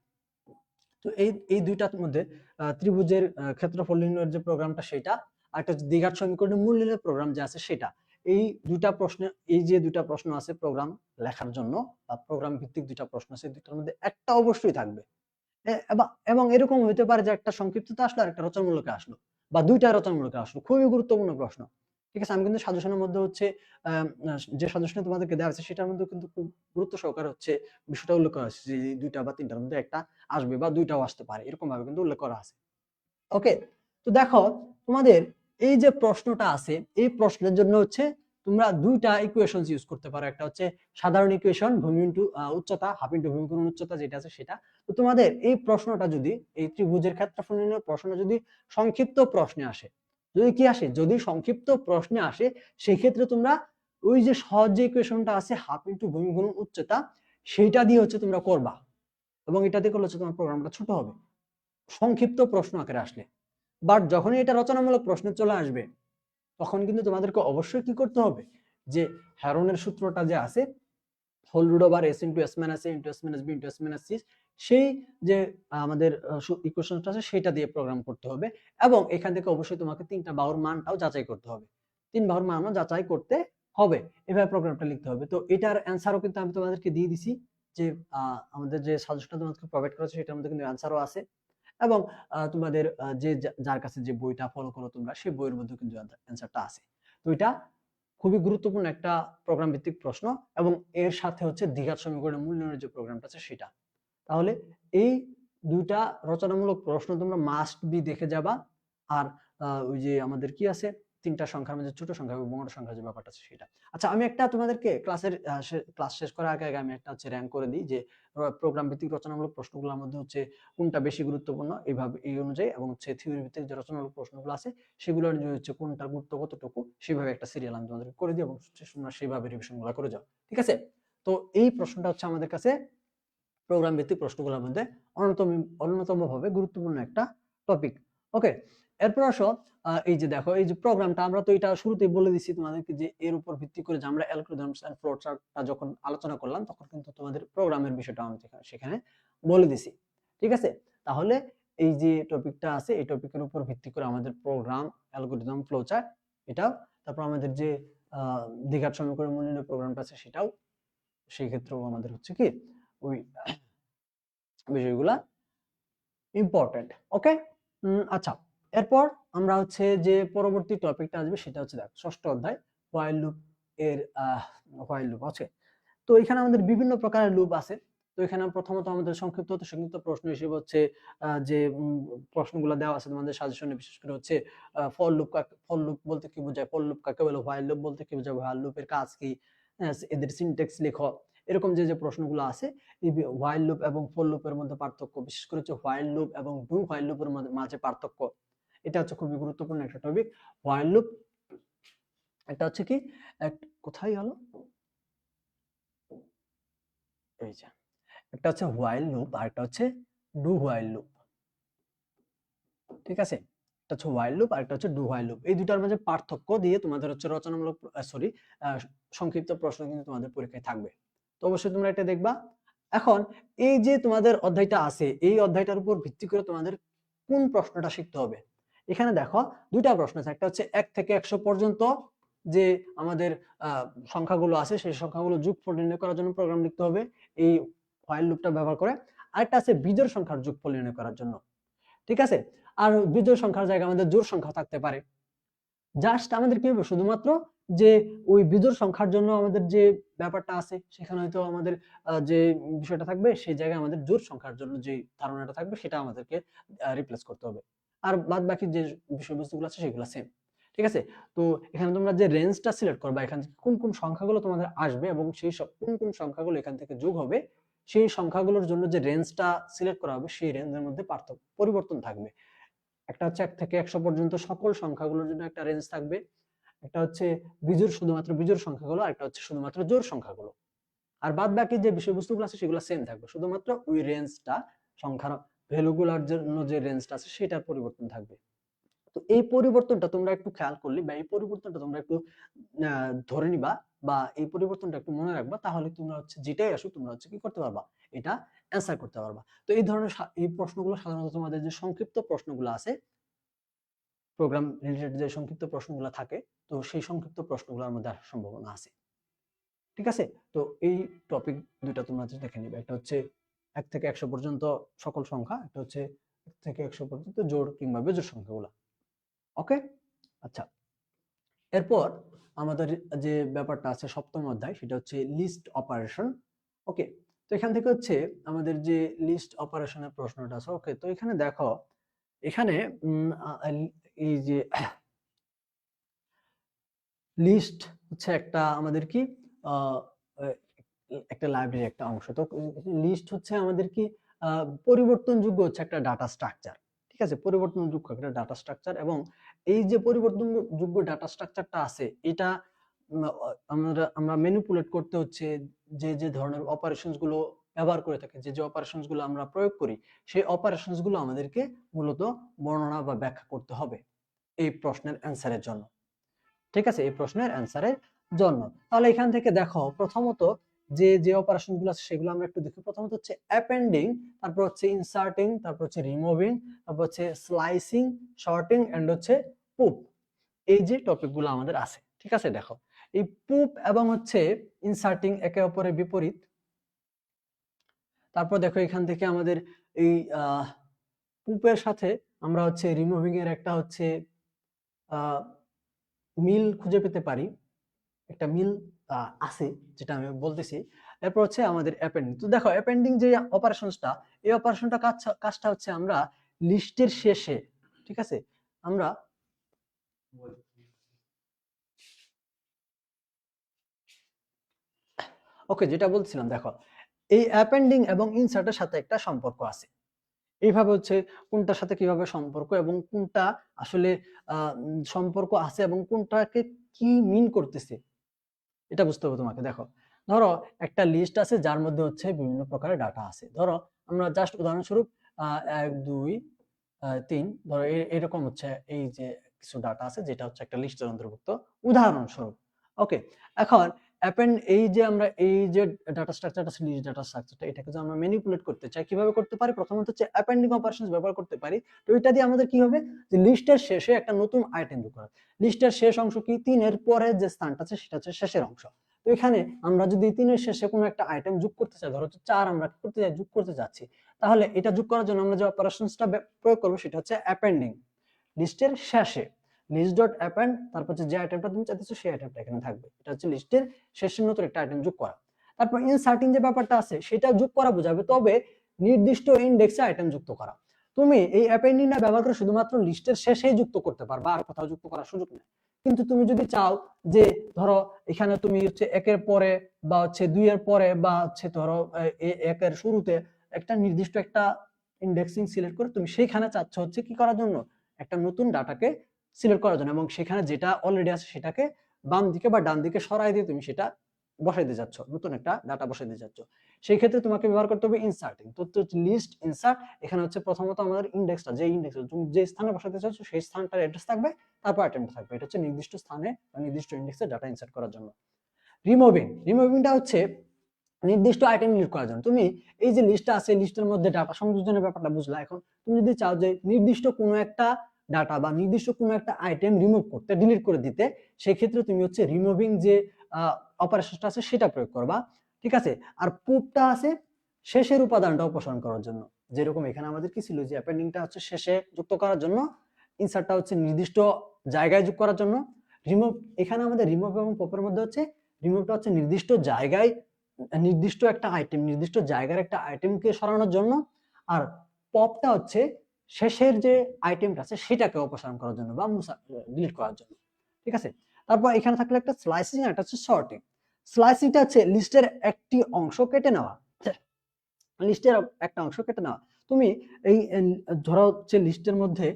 তো এই দুইটার মধ্যে ত্রিভুজের ক্ষেত্রফল নির্ণয়ের যে প্রোগ্রামটা সেটা, আর একটা দ্বিঘাত সমীকরণের মূল নির্ণয়ের প্রোগ্রাম যে আছে সেটা। এই দুইটা প্রশ্ন, এই যে দুইটা প্রশ্ন আছে প্রোগ্রাম লেখার জন্য বা প্রোগ্রাম ভিত্তিক দুইটা প্রশ্ন আছে, দুইটার মধ্যে একটা অবশ্যই থাকবে। এবং এরকম হইতে পারে যে একটা সংক্ষিপ্ততা আসলো আর একটা রচনামূলক আসলো, বা দুইটা রচনামূলক আসলো, খুবই গুরুত্বপূর্ণ প্রশ্ন। ঠিক আছে, আমি কিন্তু সাজেশনের মধ্যে হচ্ছে যে সাজেশনে তোমাদেরকে দেওয়া আছে সেটার মধ্যে কিন্তু খুব গুরুত্ব সহকারে হচ্ছে বিষয়টা উল্লেখ করা আছে যে দুইটা বা তিনটার মধ্যে একটা আসবে বা দুইটাও আসতে পারে, এরকম ভাবে কিন্তু উল্লেখ করা আছে। ওকে, তো দেখো তোমাদের এই যে প্রশ্নটা আছে, এই প্রশ্নের জন্য হচ্ছে তোমরা দুইটা ইকুয়েশন ইউজ করতে পারো। একটা হচ্ছে সাধারণ ইকুয়েশন, ভূমি ইনটু উচ্চতা, হাফ ইনটু ভূমি গুণন উচ্চতা যেটা আছে সেটা। তো তোমাদের এই প্রশ্নটা যদি, এই ত্রিভুজের ক্ষেত্রফল নির্ণয়ের প্রশ্ন যদি সংক্ষিপ্ত প্রশ্নে আসে, যদি কি আসে, যদি সংক্ষিপ্ত প্রশ্নে আসে, সেই ক্ষেত্রে তোমরা ওই যে সহজ যে ইকুয়েশনটা আছে হাফ ইনটু ভূমি গুণন উচ্চতা, সেইটা দিয়ে হচ্ছে তোমরা করবা, এবং এটা দিয়ে করলে হচ্ছে তোমার প্রোগ্রামটা ছোট হবে সংক্ষিপ্ত প্রশ্ন আকারে আসলে। বাট যখনই এটা রচনামূলক প্রশ্নে চলে আসবে, তখন কিন্তু তোমাদেরকে অবশ্যই কি করতে হবে, যে হ্যারনের সূত্রটা যে আছে, whole root over s into s minus a into s minus b into s minus c, সেই যে আমাদের ইকুয়েশনটা আছে সেটা দিয়ে প্রোগ্রাম করতে হবে। এবং এখান থেকে অবশ্যই তোমাকে তিনটা বাহুর মানটাও যাচাই করতে হবে, তিন বাহুর মানও যাচাই করতে হবে, এভাবে প্রোগ্রামটা লিখতে হবে। তো এটার অ্যান্সারও কিন্তু আমি তোমাদেরকে দিয়ে দিছি, যে আমাদের যে সাজেশনটা তোমাদেরকে প্রোভাইড করেছে সেটার মধ্যে কিন্তু অ্যান্সারও আছে। এবং তোমাদের যে যার কাছে যে বইটা ফলো করো তোমরা, সেই বইয়ের মধ্যে কিন্তু অ্যান্সারটা আছে। তো এটা খুবই গুরুত্বপূর্ণ একটা প্রোগ্রাম ভিত্তিক প্রশ্ন, এবং এর সাথে হচ্ছে দ্বিঘাত সমীকরণের মূল নির্ণয়ের যে প্রোগ্রামটা আছে সেটা। তাহলে এই দুইটা রচনামূলক প্রশ্ন তোমরা মাস্ট বি দেখে যাবা। আর ওই যে আমাদের কি আছে, তিনটা সংখ্যার মধ্যে ছোট সংখ্যা এবং বড় সংখ্যার যে ব্যাপারটা আছে সেটা। আচ্ছা, আমি একটা তোমাদেরকে ক্লাস শেষ করার আগে আমি একটা হচ্ছে র্যাঙ্ক করে দিই, যে প্রোগ্রাম ভিত্তিক রচনামূলক প্রশ্নগুলোর মধ্যে হচ্ছে কোনটা বেশি গুরুত্বপূর্ণ এইভাবে এই অনুযায়ী, এবং হচ্ছে থিওরি ভিত্তিক যে রচনামূলক প্রশ্নগুলো আছে সেগুলোর অনুযায়ী হচ্ছে কোনটার গুরুত্ব কতটুকু, সেভাবে একটা সিরিয়াল আমি তোমাদেরকে করে দিই, এবং তোমরা সেইভাবে রিভিশনগুলো করে যাও। ঠিক আছে, তো এই প্রশ্নটা হচ্ছে আমাদের কাছে প্রোগ্রাম ভিত্তিক প্রশ্নগুলোর মধ্যে অন্যতম ভাবে গুরুত্বপূর্ণ একটা টপিক। ওকে, এরপর আসো এই যে দেখো, এই যে প্রোগ্রামটা আমরা তো এটা শুরুতেই বলে দিছি তোমাদেরকে, যে এর উপর ভিত্তি করে যে আমরা অ্যালগরিদমস এন্ড ফ্লো চার্টটা যখন আলোচনা করলাম, তখন কিন্তু তোমাদের প্রোগ্রামের বিষয়টা আমি সেখানে বলে দিছি। ঠিক আছে, তাহলে এই যে টপিকটা আছে, এই টপিকের উপর ভিত্তি করে আমাদের প্রোগ্রাম, অ্যালগরিদম, ফ্লো চার্ট, এটাও, তারপর আমাদের যে দ্বিঘাত সমীকরণ মূল্যায়নের প্রোগ্রামটা আছে সেটাও, সেই ক্ষেত্রেও আমাদের হচ্ছে কি ওই বিষয়গুলা ইম্পর্টেন্ট। ওকে, আচ্ছা, এরপর আমরা হচ্ছে যে পরবর্তী টপিকটা আসবে সেটা হচ্ছে দেখ ষষ্ঠ অধ্যায় হোয়াইল লুপ এর হোয়াইল লুপ আছে। তো এখানে আমাদের বিভিন্ন প্রকারের লুপ আছে। তো এখানে প্রথমত আমাদের সংক্ষিপ্ত প্রশ্ন হিসেবে হচ্ছে যে প্রশ্নগুলো দেওয়া আছে তোমাদের সাজেশনে, বিশেষ করে হচ্ছে ফর লুপ, ফর লুপ বলতে কি বোঝায়, ফর লুপ কাকে বলে, হোয়াইল লুপ বলতে কি বোঝায়, হোয়াইল লুপের কাজ কি, এদের সিনট্যাক্স লেখো, এরকম যে যে প্রশ্নগুলো আছে। এই হোয়াইল লুপ এবং ফর লুপের মধ্যে পার্থক্য, বিশেষ করে হচ্ছে হোয়াইল লুপ এবং ডু হোয়াইল লুপের মাঝে পার্থক্য, এটা হচ্ছে খুবই গুরুত্বপূর্ণ একটা টপিক। হোয়াইল লুপ এটা হচ্ছে কি, কোথায় গেল, এই যে একটা হচ্ছে হোয়াইল লুপ আর একটা হচ্ছে ডু হোয়াইল লুপ। ঠিক আছে, একটা হচ্ছে হোয়াইল লুপ আর একটা হচ্ছে ডু হোয়াইল লুপ। এই দুটার মাঝে পার্থক্য দিয়ে তোমাদের হচ্ছে রচনামূলক সংক্ষিপ্ত প্রশ্ন কিন্তু তোমাদের পরীক্ষায় থাকবে। তো অবশ্যই তোমরা এটা দেখবা। এখন এই যে তোমাদের অধ্যায়টা আছে, এই অধ্যায়টার উপর ভিত্তি করে তোমাদের কোন প্রশ্নটা শিখতে হবে। এখানে দেখো দুইটা প্রশ্ন আছে, একটা হচ্ছে 1 থেকে 100 পর্যন্ত যে আমাদের সংখ্যাগুলো আছে, সেই সংখ্যাগুলো যোগফল নির্ণয় করার জন্য প্রোগ্রাম লিখতে হবে এই হোয়াইল লুপটা ব্যবহার করে। আরেকটা আছে বিজোড় সংখ্যার যোগফল নির্ণয় করার জন্য, ঠিক আছে। আর বিজোড় সংখ্যার জায়গায় আমাদের জোড় সংখ্যা থাকতে পারে। জাস্ট আমাদের কি হবে, শুধুমাত্র যে ওই বিজোড় সংখ্যার জন্য আমাদের যে ব্যাপারটা আছে সেখানে হয়তো আমাদের যে বিষয়টা থাকবে সেই জায়গায় আমাদের জোড় সংখ্যার জন্য যে ধারণাটা থাকবে সেটা আমাদেরকে রিপ্লেস করতে হবে। আর বাদ বাকি যে বিষয়বস্তুগুলো আছে সেগুলো সেম, ঠিক আছে। তো এখানে তোমরা যে রেঞ্জটা সিলেক্ট করবা, এখান থেকে কোন কোন সংখ্যাগুলো তোমাদের আসবে এবং সেই সব কোন কোন সংখ্যাগুলো এখান থেকে যোগ হবে, সেই সংখ্যাগুলোর জন্য যে রেঞ্জটা সিলেক্ট করা হবে সেই রেঞ্জের মধ্যে পার্থক্য পরিবর্তন থাকবে। একটা হচ্ছে 1 থেকে 100 পর্যন্ত সকল সংখ্যাগুলোর জন্য একটা রেঞ্জ থাকবে, একটা হচ্ছে বিজোড় শুধুমাত্র বিজোড় সংখ্যাগুলো, আর একটা হচ্ছে শুধুমাত্র জোড় সংখ্যাগুলো। আর বাদ বাকি যে বিষয়বস্তুগুলো আছে সেগুলো সেম থাকবে, শুধুমাত্র ওই রেঞ্জটা সংখ্যার ভ্যালুগুলোর জন্য যে রেঞ্জটা আছে সেটার পরিবর্তন থাকবে। তো এই পরিবর্তনটা তোমরা একটু খেয়াল করলে বা এই পরিবর্তনটা তোমরা একটু ধরে নিবা বা এই পরিবর্তনটা একটু মনে রাখবা, তাহলে তোমরা হচ্ছে যেটাই আসুক তোমরা হচ্ছে কি করতে পারবা, এটা অ্যান্সার করতে পারবা। তো এই ধরনের এই প্রশ্নগুলো সাধারণত তোমাদের যে সংক্ষিপ্ত প্রশ্নগুলো আছে, প্রোগ্রাম রিলেটেড যে সংক্ষিপ্ত প্রশ্নগুলো থাকে, তো সেই সংক্ষিপ্ত প্রশ্নগুলোর মধ্যে আসার সম্ভাবনা আছে, ঠিক আছে। তো এই টপিক দুইটা তোমরা দেখে নিবে, একটা হচ্ছে 1 থেকে 100 পর্যন্ত সকল সংখ্যা, একটা হচ্ছে 1 থেকে 100 পর্যন্ত জোড় কিংবা বিজোড় সংখ্যাগুলো। ওকে, আচ্ছা। এরপর আমাদের যে ব্যাপারটা আছে সপ্তম অধ্যায়, সেটা হচ্ছে লিস্ট অপারেশন। ওকে, তো এখান থেকে হচ্ছে আমাদের যে লিস্ট অপারেশনের প্রশ্নটা আছে। ওকে, তো এখানে দেখো, এখানে এই যে লিস্ট হচ্ছে একটা আমাদের কি একটা লাইব্রেরি একটা অংশ। তো লিস্ট হচ্ছে আমাদের কি পরিবর্তনযোগ্য হচ্ছে একটা ডাটা স্ট্রাকচার, ঠিক আছে, পরিবর্তনযোগ্য একটা ডাটা স্ট্রাকচার। এবং এই যে পরিবর্তনযোগ্য ডাটা স্ট্রাকচারটা আছে, এটা আমরা ম্যানিপুলেট করতে হচ্ছে যে যে ধরনের অপারেশনস গুলো ব্যবহার করে থাকি, যে যে অপারেশনস গুলো আমরা প্রয়োগ করি, সেই অপারেশনস গুলো আমাদেরকে মূলত বর্ণনা বা ব্যাখ্যা করতে হবে এই প্রশ্নের অ্যান্সারের জন্য, ঠিক আছে, এই প্রশ্নের অ্যান্সারের জন্য। তাহলে এখান থেকে দেখো, প্রথমত যে যে অপারেশন গুলো আছে সেগুলো আমরা একটু দেখি। প্রথমত হচ্ছে অ্যাপেন্ডিং, তারপর হচ্ছে ইনসার্টিং, তারপর হচ্ছে রিমুভিং, তারপর হচ্ছে স্লাইসিং, শর্টিং এন্ড হচ্ছে পুপ। এই যে টপিক গুলো আমাদের আছে, ঠিক আছে। দেখো, এই পুপ এবং হচ্ছে ইনসার্টিং একে অপরের বিপরীত। তারপর দেখো এখান থেকে আমাদের এই পুপের সাথে আমরা হচ্ছে রিমুভিং এর একটা হচ্ছে মিল খুঁজে পেতে পারি, একটা মিল আছে যেটা আমি বলতেছি। এরপর হচ্ছে আমাদের অ্যাপেন্ডিং। তো দেখো, অ্যাপেন্ডিং যে অপারেশনটা, এই অপারেশনটা কাজটা হচ্ছে আমরা লিস্টের শেষে, ঠিক আছে, আমরা ওকে যেটা বলছিলাম, দেখো এই অ্যাপেন্ডিং এবং ইনসার্টের সাথে একটা সম্পর্ক আছে। এইভাবে হচ্ছে কোনটার সাথে কিভাবে সম্পর্ক এবং কোনটা আসলে সম্পর্ক আছে এবং কোনটাকে কি মিন করতেছে এটা বুঝতে হবে তোমাকে। দেখো, ধরো একটা লিস্ট আছে যার মধ্যে হচ্ছে বিভিন্ন প্রকারের ডাটা আছে। ধরো আমরা জাস্ট উদাহরণস্বরূপ 1 2 3 ধরো এরকম হচ্ছে এই যে কিছু ডাটা আছে যেটা হচ্ছে একটা লিস্টের অন্তর্ভুক্ত, উদাহরণস্বরূপ। ওকে, এখন অ্যাপেন্ড এই যে আমরা এই যে ডাটা স্ট্রাকচারটা আছে, লিস্ট ডাটা স্ট্রাকচারটা, এটাকে যদি আমরা ম্যানিপুলেট করতে চাই, কিভাবে করতে পারি? প্রথমত হচ্ছে অ্যাপেন্ডিং অপারেশনস ব্যবহার করতে পারি। তো এটা দিয়ে আমাদের কি হবে, যে লিস্টের শেষে একটা নতুন আইটেম যোগ করা। লিস্টের শেষ অংশ কি, 3 এর পরে যে স্থানটা আছে সেটা হচ্ছে শেষের অংশ। তো এখানে আমরা যদি 3 এর শেষে কোনো একটা আইটেম যোগ করতে চাই, ধরো হচ্ছে 4 আমরা করতে চাই, যোগ করতে যাচ্ছি, তাহলে এটা যোগ করার জন্য আমরা যে অপারেশনসটা প্রয়োগ করব সেটা হচ্ছে অ্যাপেন্ডিং। লিস্টের শেষে লিস্ট ডট অ্যাপেন্ড, তারপর যে আইটেমটা তুমি চাইতেছো সেই আইটেমটা এখানে থাকবে। এটা হচ্ছে লিস্টের শেষে নতুন একটা আইটেম যোগ করা। তারপর ইনসার্টিং যে ব্যাপারটা আছে সেটা যোগ করা বোঝাবে, তবে নির্দিষ্ট ইনডেক্সে আইটেম যুক্ত করা। তুমি এই অ্যাপেন্ডিংটা ব্যবহার করে শুধুমাত্র লিস্টের শেষেই যুক্ত করতে পারবা, আর কোথাও যুক্ত করার সুযোগ নেই। কিন্তু তুমি যদি চাও যে ধরো এখানে তুমি হচ্ছে 1 এর পরে বা হচ্ছে 2 এর পরে বা হচ্ছে ধরো 1 এর শুরুতে একটা নির্দিষ্ট একটা ইন্ডেক্সিং সিলেক্ট করে তুমি সেইখানে চাচ্ছ হচ্ছে কি করার জন্য, একটা নতুন ডাটাকে সিলেক্ট করার জন্য, এবং সেখানে যেটা অলরেডি আছে সেটাকে বাম দিকে বা ডান দিকে সরাই দিয়ে তুমি সেটা বসাইতে যাচ্ছ, নতুন একটা ডাটা বসাইতে যাচ্ছ, সেই ক্ষেত্রে তোমাকে ব্যবহার করতে হবে ইনসার্টিং। তো লিস্ট ইনসার্ট, এখানে হচ্ছে প্রথমত আমাদের ইন্ডেক্সটা, যে ইন্ডেক্স তুমি যে স্থানে বসাতে চাচ্ছ সেই স্থানটার অ্যাড্রেস থাকবে, তারপর আইটেমটা থাকবে। এটা হচ্ছে নির্দিষ্ট স্থানে বা নির্দিষ্ট ইন্ডেক্সে ডাটা ইনসার্ট করার জন্য। রিমুভিংটা হচ্ছে নির্দিষ্ট আইটেম ডিলিট করার জন্য। তুমি এই যে লিস্টটা আছে, লিস্টের মধ্যে ডাটা সংযোজনের ব্যাপারটা বুঝলা। এখন তুমি যদি চাও যে নির্দিষ্ট কোনো একটা ডাটা বা নির্দিষ্ট কোনো একটা আইটেম রিমুভ করতে, ডিলিট করে দিতে, সেই ক্ষেত্রে তুমি হচ্ছে রিমুভিং যে অপারেশনটা আছে সেটা প্রয়োগ করবা, ঠিক আছে। আর পুপটা আছে শেষের উপাদানটা অপসারণ করার জন্য। যেরকম এখানে আমাদের কি ছিল যে অ্যাপেন্ডিংটা হচ্ছে শেষে যুক্ত করার জন্য, ইনসার্টটা হচ্ছে নির্দিষ্ট জায়গায় যোগ করার জন্য, রিমুভ এখানে আমাদের রিমুভ এবং পপের মধ্যে হচ্ছে রিমুভটা হচ্ছে নির্দিষ্ট জায়গায় নির্দিষ্ট একটা আইটেম, নির্দিষ্ট জায়গার একটা আইটেমকে সরানোর জন্য, আর পপটা হচ্ছে শেষের যে আইটেমটা আছে সেটাকে অপসারণ করার জন্য বা ডিলিট করার জন্য। ঠিক আছে, তারপর এখানে থাকলে একটা স্লাইসিং আর একটা হচ্ছে সর্টিং। স্লাইসিংটা হচ্ছে লিস্টের একটি অংশ কেটে নেওয়া, লিস্টের একটা অংশ কেটে নেওয়া। তুমি এই ধরো হচ্ছে লিস্টের মধ্যে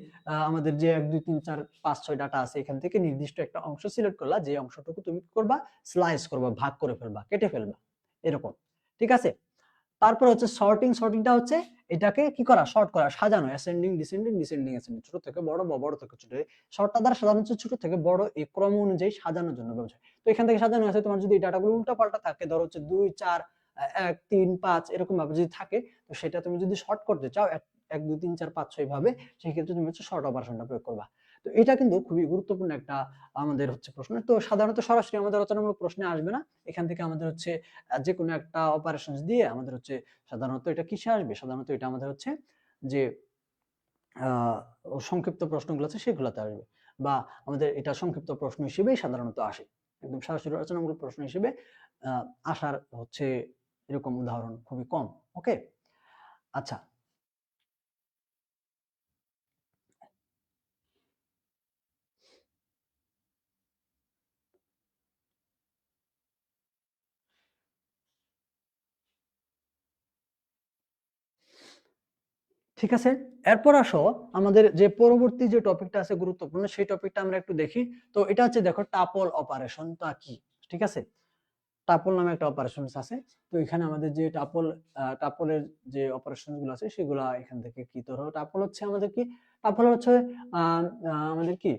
আমাদের যে 1 2 3 4 5 6 ডাটা আছে, এখান থেকে নির্দিষ্ট একটা অংশ সিলেক্ট করলা, যে অংশটুকু তুমি কি করবা, স্লাইস করবা, ভাগ করে ফেলবা, কেটে ফেলবা, এরকম। ঠিক আছে, তারপর হচ্ছে সর্টিং। সর্টিংটা হচ্ছে এটাকে কি করা, শর্ট করা, সাজানো, অ্যাসেন্ডিং ডিসেন্ডিং, ডিসেন্ডিং অ্যাসেন্ডিং, ছোট থেকে বড় বা বড় থেকে ছোট। শর্টটা দ্বারা সাজানো হচ্ছে ছোট থেকে বড় এই ক্রম অনুযায়ী সাজানোর জন্য ব্যবহার। তো এখান থেকে সাজানো আছে, তোমার যদি ডাটাগুলো উল্টা পাল্টা থাকে, ধরো হচ্ছে 2 4 1 3 5 এরকম ভাবে যদি থাকে, তো সেটা তুমি যদি শর্ট করতে চাও 1 2 3 4 5 6 ভাবে, সেই ক্ষেত্রে তুমি হচ্ছে শর্ট অপারেশনটা প্রয়োগ করবা। তো এটা কিন্তু খুবই গুরুত্বপূর্ণ একটা আমাদের হচ্ছে প্রশ্ন। তো সাধারণত সরাসরি আমাদের রচনামূলক প্রশ্নে আসবে না, এখান থেকে আমাদের হচ্ছে যে কোনো একটা অপারেশন দিয়ে আমাদের হচ্ছে সাধারণত এটা কিসে আসবে, সাধারণত এটা আমাদের হচ্ছে যে সংক্ষিপ্ত প্রশ্নগুলো আছে সেগুলোতে আসবে, বা আমাদের এটা সংক্ষিপ্ত প্রশ্ন হিসেবেই সাধারণত আসে। একদম সরাসরি রচনামূলক প্রশ্ন হিসেবে আসার হচ্ছে এরকম উদাহরণ খুবই কম। ওকে, আচ্ছা। ঠিক আছে, এরপর আসো আমাদের যে পরবর্তী যে টপিকটা আছে গুরুত্বপূর্ণ, সেই টপিকটা আমরা একটু দেখি। তো এটা হচ্ছে দেখো টাপল অপারেশনটা কি। ঠিক আছে, টাপল নামে একটা অপারেশন আছে। তো এখানে আমাদের যে টাপলের যে অপারেশন গুলো আছে সেগুলো এখান থেকে কি, ধরো টাপল হচ্ছে আমাদের কি, টাপল হচ্ছে আমাদের কি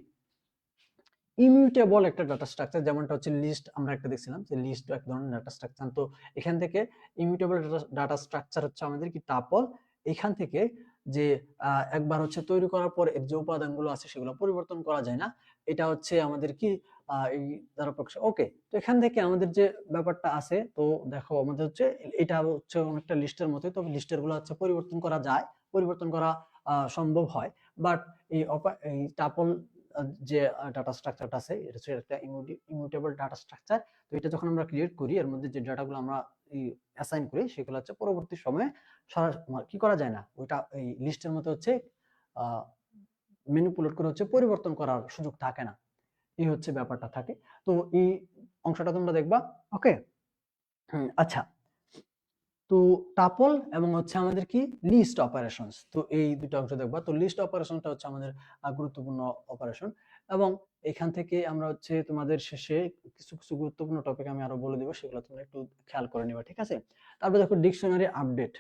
ইমিউটেবল একটা ডাটা স্ট্রাকচার, যেমনটা হচ্ছে লিস্ট আমরা একটা দেখছিলাম যে লিস্ট এক ধরনের ডাটা স্ট্রাকচার। তো এখান থেকে ইমিউটেবল ডাটা স্ট্রাকচার হচ্ছে আমাদের কি টাপল। এখান থেকে যে একবার হচ্ছে তৈরি করার পর এর যে উপাদানগুলো আছে সেগুলো পরিবর্তন করা যায় না, এটা হচ্ছে আমাদের কি এই দ্বারা প্রকাশ। ওকে, তো এখান থেকে আমাদের যে ব্যাপারটা আছে, তো দেখো আমাদের হচ্ছে এটা হচ্ছে অনেকটা লিস্টের মতোই, তবে লিস্টের গুলো হচ্ছে পরিবর্তন করা যায়, পরিবর্তন করা সম্ভব হয়। বাট এই টাপল যে ডাটা স্ট্রাকচারটা আছে এটা হচ্ছে একটা ইমিউটেবল ডাটা স্ট্রাকচার। তো এটা যখন আমরা ক্রিয়েট করি, এর মধ্যে যে ডাটাগুলো আমরা অ্যাসাইন করি সেগুলো হচ্ছে পরবর্তী সময়ে কি করা যায় না, ওইটা এই লিস্টের মতো হচ্ছে ম্যানিপুলেট করে হচ্ছে পরিবর্তন করার সুযোগ থাকে না, এই হচ্ছে ব্যাপারটা থাকে। তো এই অংশটা তোমরা দেখবা। ওকে, আচ্ছা। তো টাপল এবং হচ্ছে আমাদের কি লিস্ট অপারেশনস, তো এই দুটো অংশ দেখবা। তো লিস্ট অপারেশনটা হচ্ছে আমাদের গুরুত্বপূর্ণ অপারেশন, এবং এখান থেকে আমরা হচ্ছে তোমাদের শেষে কিছু কিছু গুরুত্বপূর্ণ টপিক আমি আরো বলে দিব, সেগুলো তোমরা একটু খেয়াল করে নিবা। ঠিক আছে, তারপর দেখো ডিকশনারি আপডেট।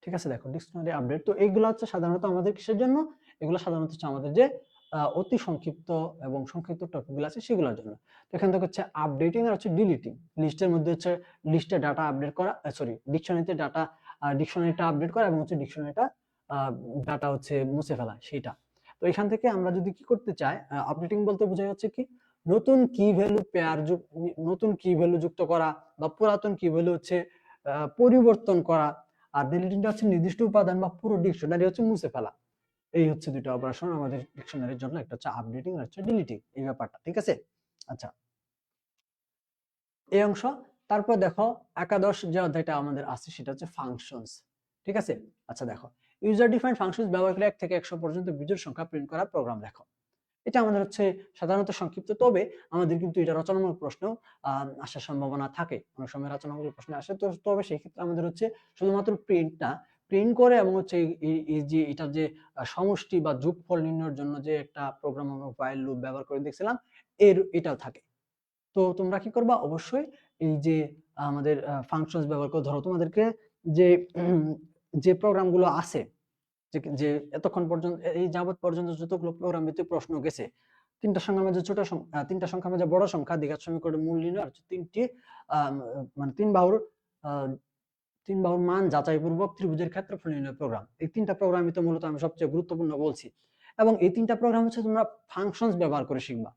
ঠিক আছে, দেখো ডিকশনারি আপডেট, তো এইগুলো হচ্ছে সাধারণত আমাদের কিসের জন্য, এগুলো সাধারণত হচ্ছে আমাদের যে অতি সংক্ষিপ্ত এবং সংক্ষিপ্ত টপিকগুলো আছে সেগুলোর জন্য। তো এখান থেকে হচ্ছে আপডেটিং আর হচ্ছে ডিলিটিং। লিস্টের মধ্যে হচ্ছে লিস্টে ডাটা আপডেট করা, সরি ডিকশনারিতে ডাটা, ডিকশনারিটা আপডেট করা এবং হচ্ছে ডিকশনারিটা ডাটা হচ্ছে মুছে ফেলা সেইটা। তো এখান থেকে আমরা যদি কি করতে চাই, আপডেটিং বলতে বোঝায় হচ্ছে কি নতুন কি ভ্যালু পেয়ার নতুন কি ভ্যালু যুক্ত করা, বা পুরাতন কি ভ্যালু হচ্ছে পরিবর্তন করা। আর ডিলিটিংটা হচ্ছে নির্দিষ্ট উপাদান বা পুরো ডিকশনারি হচ্ছে মুছে ফেলা। এই হচ্ছে দুটো অপারেশন আমাদের ডিকশনারির জন্য, একটা হচ্ছে আপডেটিং আর হচ্ছে ডিলিটিং, এই ব্যাপারটা। ঠিক আছে, আচ্ছা এই অংশ। তারপর দেখো একাদশ যে অধ্যায়টা আমাদের আছে সেটা হচ্ছে ফাংশনস। ঠিক আছে, আচ্ছা দেখো ইউজার ডিফাইন্ড ফাংশনস ব্যবহার করে 1 থেকে 100 পর্যন্ত বিজোড় সংখ্যা প্রিন্ট করা প্রোগ্রাম লেখো। এটা আমাদের হচ্ছে সাধারণত সংক্ষিপ্ত, তবে আমাদের কিন্তু এটা রচনামূলক প্রশ্ন আসার সম্ভাবনা থাকে, অনেক সময় রচনামূলক প্রশ্ন আসে। তো তবে সেই ক্ষেত্রে আমাদের হচ্ছে শুধুমাত্র প্রিন্ট না, প্রিন্ট করে এবং হচ্ছে এই যে এটা যে সমষ্টি বা যোগফল নির্ণয়ের জন্য যে একটা প্রোগ্রাম আমরা while লুপ ব্যবহার করে দেখছিলাম, এটাও থাকে। তো তোমরা কি করবা, অবশ্যই এই যে আমাদের ফাংশনস ব্যবহার করে, ধরো তোমাদেরকে যে যে প্রোগ্রামগুলো আছে, যে এতক্ষণ পর্যন্ত এই যাবত পর্যন্ত যতগুলো প্রোগ্রাম ভিত্তিক প্রশ্ন গেছে, তিনটা সংখ্যার মাঝে ছোট সংখ্যা, তিনটা সংখ্যার মাঝে বড় সংখ্যা, দ্বিঘাত সমীকরণের মূল নির্ণয় আর তিনটি মানে তিন বাহুর মান যাচাই পূর্বক ত্রিভুজের ক্ষেত্রফল নির্ণয় প্রোগ্রাম। এই তিনটা প্রোগ্রামই তো মূলত আমি সবচেয়ে গুরুত্বপূর্ণ বলছি, এবং এই তিনটা প্রোগ্রাম হচ্ছে তোমরা ফাংশনস ব্যবহার করে শিখবা।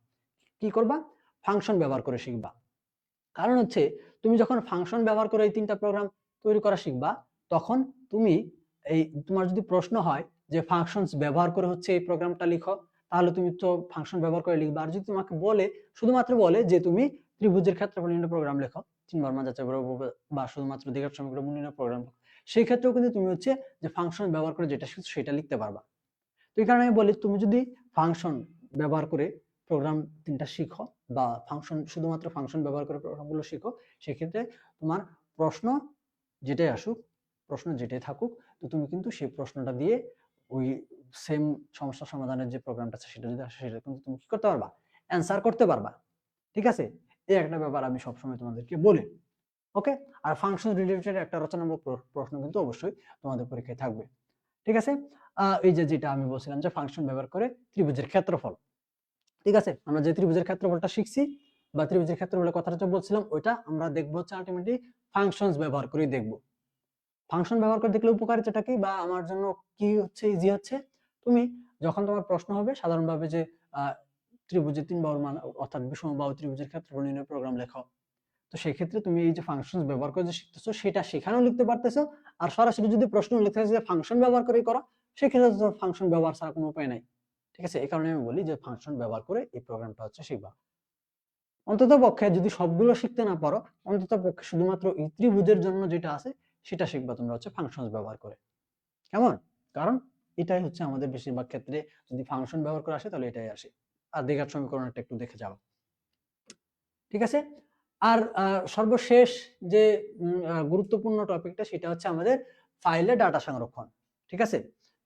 কি করবা, ফাংশন ব্যবহার করে শিখবা। কারণ হচ্ছে তুমি যখন ফাংশন ব্যবহার করে এই তিনটা প্রোগ্রাম তৈরি করা শিখবা, তখন তুমি এই তোমার যদি প্রশ্ন হয় যে ফাংশনস ব্যবহার করে হচ্ছে এই প্রোগ্রামটা লিখো, তাহলে তুমি তো ফাংশন ব্যবহার করে লিখবে। আর যদি তোমাকে বলে শুধুমাত্র বলে যে তুমি ত্রিভুজের ক্ষেত্রফল নির্ণয় প্রোগ্রাম লেখো, 3 বার মান যাচাই করো বা শুধুমাত্র দ্বিঘাত সমীকরণ নির্ণয় প্রোগ্রাম, সেই ক্ষেত্রেও কিন্তু তুমি হচ্ছে যে ফাংশন ব্যবহার করে যেটা শিখছো সেটা লিখতে পারবা। তো এই কারণে আমি বলি তুমি যদি ফাংশন ব্যবহার করে প্রোগ্রাম 3টা শিখো বা ফাংশন শুধুমাত্র ফাংশন ব্যবহার করে প্রোগ্রামগুলো শিখো, সেক্ষেত্রে তোমার প্রশ্ন যেটাই আসুক, প্রশ্ন যেটাই থাকুক, তো তুমি কিন্তু সেই প্রশ্নটা দিয়ে ওই সেম সমস্যা সমাধানের যে প্রোগ্রামটা আছে সেটা যদি আসে সেটা কিন্তু তুমি কি করতে পারবা, অ্যান্সার করতে পারবা। ঠিক আছে, এই একটা ব্যাপার আমি সবসময় তোমাদেরকে বলি। ওকে, আর ফাংশন রিলেটেড একটা রচনামূলক প্রশ্ন কিন্তু অবশ্যই তোমাদের পরীক্ষায় থাকবে। ঠিক আছে, এই যে যেটা আমি বলছিলাম যে ফাংশন ব্যবহার করে ত্রিভুজের ক্ষেত্রফল। ঠিক আছে, আমরা যে ত্রিভুজের ক্ষেত্রফলটা শিখছি বা ত্রিভুজের ক্ষেত্রফলের কথাটা বলছিলাম, ওইটা আমরা দেখবো হচ্ছে আলটিমেটলি ফাংশনস ব্যবহার করে দেখবো। ফাংশন ব্যবহার করে দেখলে উপকারিতাটা কি বা আমার জন্য কি হচ্ছে ইজি হচ্ছে, তুমি যখন তোমার প্রশ্ন হবে সাধারণভাবে যে ত্রিভুজের 3 বাহুর মান অর্থাৎ বিষমবাহু ত্রিভুজের ক্ষেত্রফল নির্ণয় প্রোগ্রাম লেখো, তো সেই ক্ষেত্রে তুমি এই যে ফাংশনস ব্যবহার করে যে শিখতেছো সেটা সেখানেও লিখতে পারতেছো। আর সরাসরি যদি প্রশ্ন লিখতে হয় যে ফাংশন ব্যবহার করেই করো, সেক্ষেত্রে তো ফাংশন ব্যবহার ছাড়া কোনো উপায় নাই। ঠিক আছে, এই কারণে আমি বলি যে ফাংশন ব্যবহার করে এই প্রোগ্রামটা হচ্ছে শিখবা। অন্তত পক্ষে যদি সবগুলো শিখতে না পারো, অন্তত পক্ষে শুধুমাত্র এই ত্রিভুজের জন্য যেটা আছে সেটা শিখবা তোমরা হচ্ছে ফাংশনস ব্যবহার করে। কেমন? কারণ এটাই হচ্ছে আমাদের বেশিরভাগ ক্ষেত্রে যদি ফাংশন ব্যবহার করে আসে তাহলে এটাই আসে। আর দ্বিঘাত সমীকরণটা একটু দেখে যাও। ঠিক আছে, আর সর্বশেষ যে গুরুত্বপূর্ণ টপিকটা সেটা হচ্ছে আমাদের ফাইলে ডাটা সংরক্ষণ। ঠিক আছে,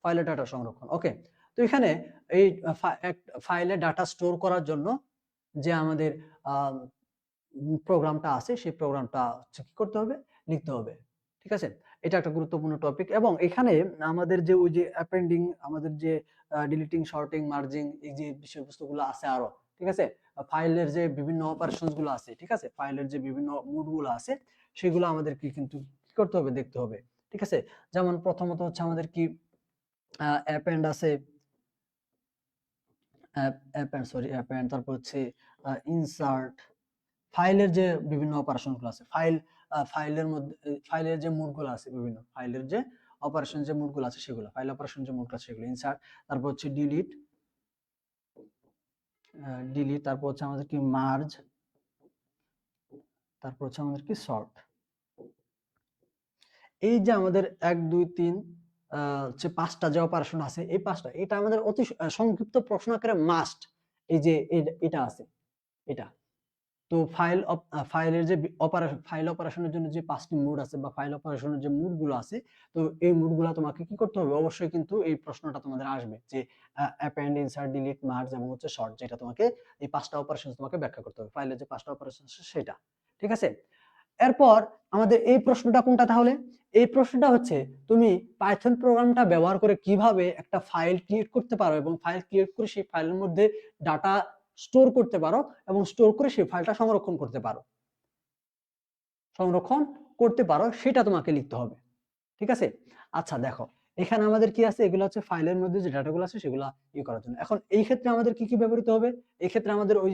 ফাইলে ডাটা সংরক্ষণ। ওকে, তো এখানে এই ফাইলে ডাটা স্টোর করার জন্য যে আমাদের প্রোগ্রামটা আছে সেই প্রোগ্রামটা হচ্ছে কি করতে হবে, লিখতে হবে। ঠিক আছে, এটা একটা গুরুত্বপূর্ণ টপিক। এবং এখানে আমাদের যে ওই যে অ্যাপেন্ডিং, আমাদের যে ডিলিটিং, সর্টিং, মার্জিং, এই যে বিষয়বস্তুগুলো আছে আরো, ঠিক আছে, ফাইলের যে বিভিন্ন অপারেশনস গুলো আছে, ঠিক আছে, ফাইলের যে বিভিন্ন মোড গুলো আছে সেগুলো আমাদের কি কিন্তু কি করতে হবে, দেখতে হবে। ঠিক আছে, যেমন প্রথমত হচ্ছে আমাদের কি অ্যাপেন্ড আছে, অ্যাপেন্ড, তারপর হচ্ছে ইনসার্ট, ফাইলের যে বিভিন্ন অপারেশন গুলো আছে, ফাইলের মধ্যে ফাইলের যে মোডগুলো আছে, বিভিন্ন ফাইলের যে অপারেশন যে মোডগুলো আছে সেগুলো, ফাইল অপারেশন যে মোডগুলো আছে সেগুলো ইনসার্ট, তারপর হচ্ছে ডিলিট, তারপর হচ্ছে আমাদের কি মার্জ, তারপর হচ্ছে আমাদের কি সর্ট। এই যে আমাদের 1 2 3 হচ্ছে 5টা যে অপারেশন আছে, এই 5টা এটা আমাদের অতি সংক্ষিপ্ত প্রশ্ন আকারে মাস্ট। এই যে এটা আছে, এটা তো ফাইলের যে ফাইল অপারেশনের জন্য যে 5টি মোড আছে বা ফাইল অপারেশনের যে মোড গুলো আছে, তো এই মোড গুলো তোমাকে কি করতে হবে, অবশ্যই কিন্তু এই প্রশ্নটা তোমাদের আসবে যে অ্যাপেন্ড, ইনসার্ট, ডিলিট, মার্জ এবং হচ্ছে সর্ট, যেটা তোমাকে এই 5টা অপারেশন তোমাকে ব্যাখ্যা করতে হবে, ফাইলের যে 5টা অপারেশন আছে সেটা। ঠিক আছে, এরপর আমাদের এই প্রশ্নটা কোনটা তাহলে, এই প্রশ্নটা হচ্ছে তুমি পাইথন প্রোগ্রামটা ব্যবহার করে কিভাবে একটা ফাইল ক্রিয়েট করতে পারো এবং ফাইল ক্রিয়েট করে সেই ফাইলের মধ্যে ডাটা স্টোর করতে পারো এবং স্টোর করে সেই ফাইলটা সংরক্ষণ করতে পারো, সেটা তোমাকে লিখতে হবে। ঠিক আছে, আচ্ছা দেখো এখানে আমাদের কি আছে, এগুলো হচ্ছে ফাইলের মধ্যে যে ডাটাগুলো আছে সেগুলো করার জন্য। এখন এই ক্ষেত্রে আমাদের কি কি ব্যবহৃত হবে, এই ক্ষেত্রে আমাদের ওই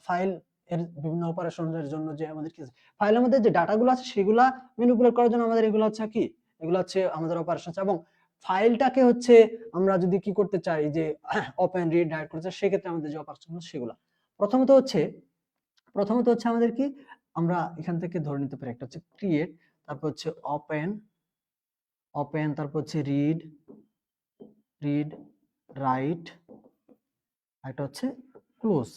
ফাইল এর বিভিন্ন অপারেশনের জন্য যে আমাদের কি ফাইলের মধ্যে যে ডাটাগুলো আছে সেগুলা ম্যানিপুলেট করার জন্য আমাদের এগুলো হচ্ছে কি, এগুলো হচ্ছে আমাদের অপারেশন। এবং ফাইলটাকে হচ্ছে আমরা যদি কি করতে চাই যে ওপেন, রিড, রাইট করতে চাই, সেক্ষেত্রে আমাদের যে অপারেশন সেগুলো প্রথমত হচ্ছে আমাদের কি, আমরা এখান থেকে ধরে নিতে পারি একটা হচ্ছে ক্রিয়েট, তারপর হচ্ছে ওপেন, তারপর হচ্ছে রিড, রাইট, একটা হচ্ছে ক্লোজ।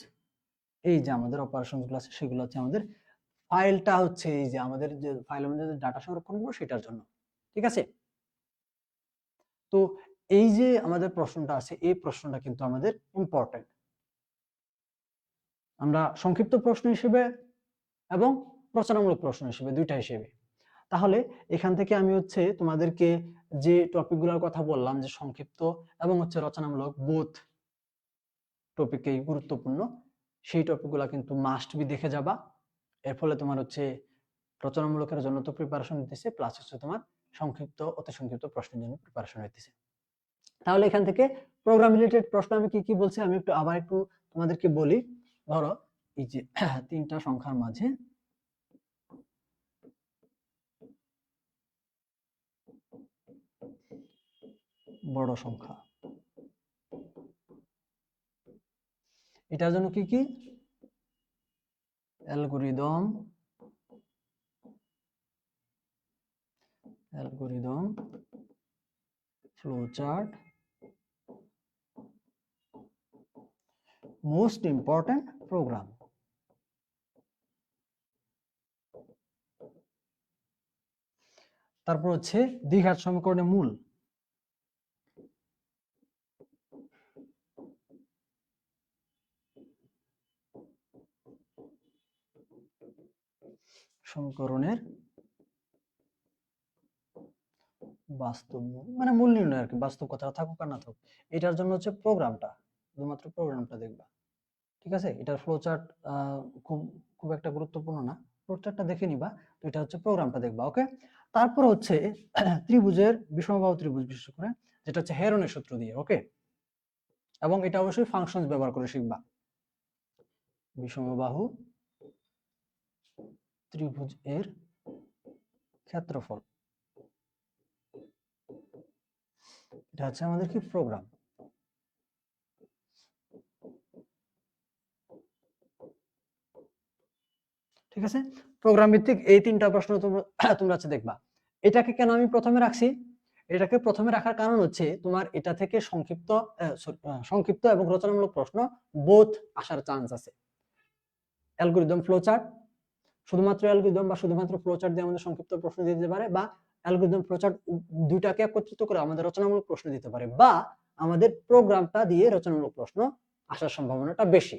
এই যে আমাদের অপারেশন গুলো আছে সেগুলো হচ্ছে আমাদের ফাইলটা হচ্ছে এই যে আমাদের যে ফাইলের মধ্যে যে ডাটা সংরক্ষণ করবো সেটার জন্য। ঠিক আছে, তো এই যে আমাদের প্রশ্নটা আছে এই প্রশ্নটা কিন্তু আমাদের ইম্পর্টেন্ট। আমরা সংক্ষিপ্ত প্রশ্ন হিসেবে এবং রচনামূলক প্রশ্ন হিসেবে, দুইটা হিসেবে। তাহলে এখান থেকে আমি হচ্ছে তোমাদেরকে যে টপিকগুলোর কথা বললাম যে সংক্ষিপ্ত এবং হচ্ছে রচনামূলক, বোথ টপিকেই গুরুত্বপূর্ণ, সেই টপিকগুলো কিন্তু মাস্ট বি দেখে যাবা। এর ফলে তোমার হচ্ছে রচনামূলকের জন্য তো প্রিপারেশন নিতেছে, প্লাস হচ্ছে তোমার সংক্ষিপ্ত, অতি সংক্ষিপ্ত প্রশ্নের জন্য প্রিপারেশন হইতেছে। তাহলে এখান থেকে প্রোগ্রাম রিলেটেড প্রশ্ন আমি কি কি বলছি আমি আবার একটু তোমাদেরকে বলি। ধরো এই যে 3টা সংখ্যার মাঝে বড় সংখ্যা। এটার জন্য কি কি algorithm flowchart, most important program। তারপর হচ্ছে দ্বিঘাত সমীকরণের মূল। সমীকরণের বাস্তব মূল মানে মূল নির্ণয় আর কি, বাস্তব কথা থাকুক আর না থাকুক। এটার জন্য হচ্ছে প্রোগ্রামটা, শুধুমাত্র প্রোগ্রামটা দেখবা, ঠিক আছে। এটার ফ্লো চার্ট খুব খুব একটা গুরুত্বপূর্ণ না, ফ্লো চার্টটা দেখে নিবা। তো এটা হচ্ছে প্রোগ্রামটা দেখবা, ওকে। তারপর হচ্ছে ত্রিভুজের বিষমবাহু ত্রিভুজ, বিশেষ করে যেটা হচ্ছে হেরনের সূত্র দিয়ে, ওকে। এবং এটা অবশ্যই ফাংশনস ব্যবহার করে শিখবা। বিষমবাহু ত্রিভুজ এর ক্ষেত্রফল, এটা হচ্ছে আমাদের কি প্রোগ্রাম। ঠিক আছে, প্রোগ্রাম ভিত্তিক এই তিনটা প্রশ্ন তোমরা হচ্ছে দেখবা। এটাকে কেন আমি প্রথমে রাখছি, এটাকে প্রথমে রাখার কারণ হচ্ছে তোমার এটা থেকে সংক্ষিপ্ত এবং রচনামূলক প্রশ্ন বোথ আসার চান্স আছে। অ্যালগরিদম ফ্লোচার্ট, শুধুমাত্র অ্যালগরিদম বা শুধুমাত্র ফ্লোচার্ট দিয়ে আমাদের সংক্ষিপ্ত প্রশ্ন দিতে পারে, বা অ্যালগরিদম ফ্লোচার্ট দুইটাকে একত্রিত করে আমাদের রচনামূলক প্রশ্ন দিতে পারে, বা আমাদের প্রোগ্রামটা দিয়ে রচনামূলক প্রশ্ন আসার সম্ভাবনাটা বেশি।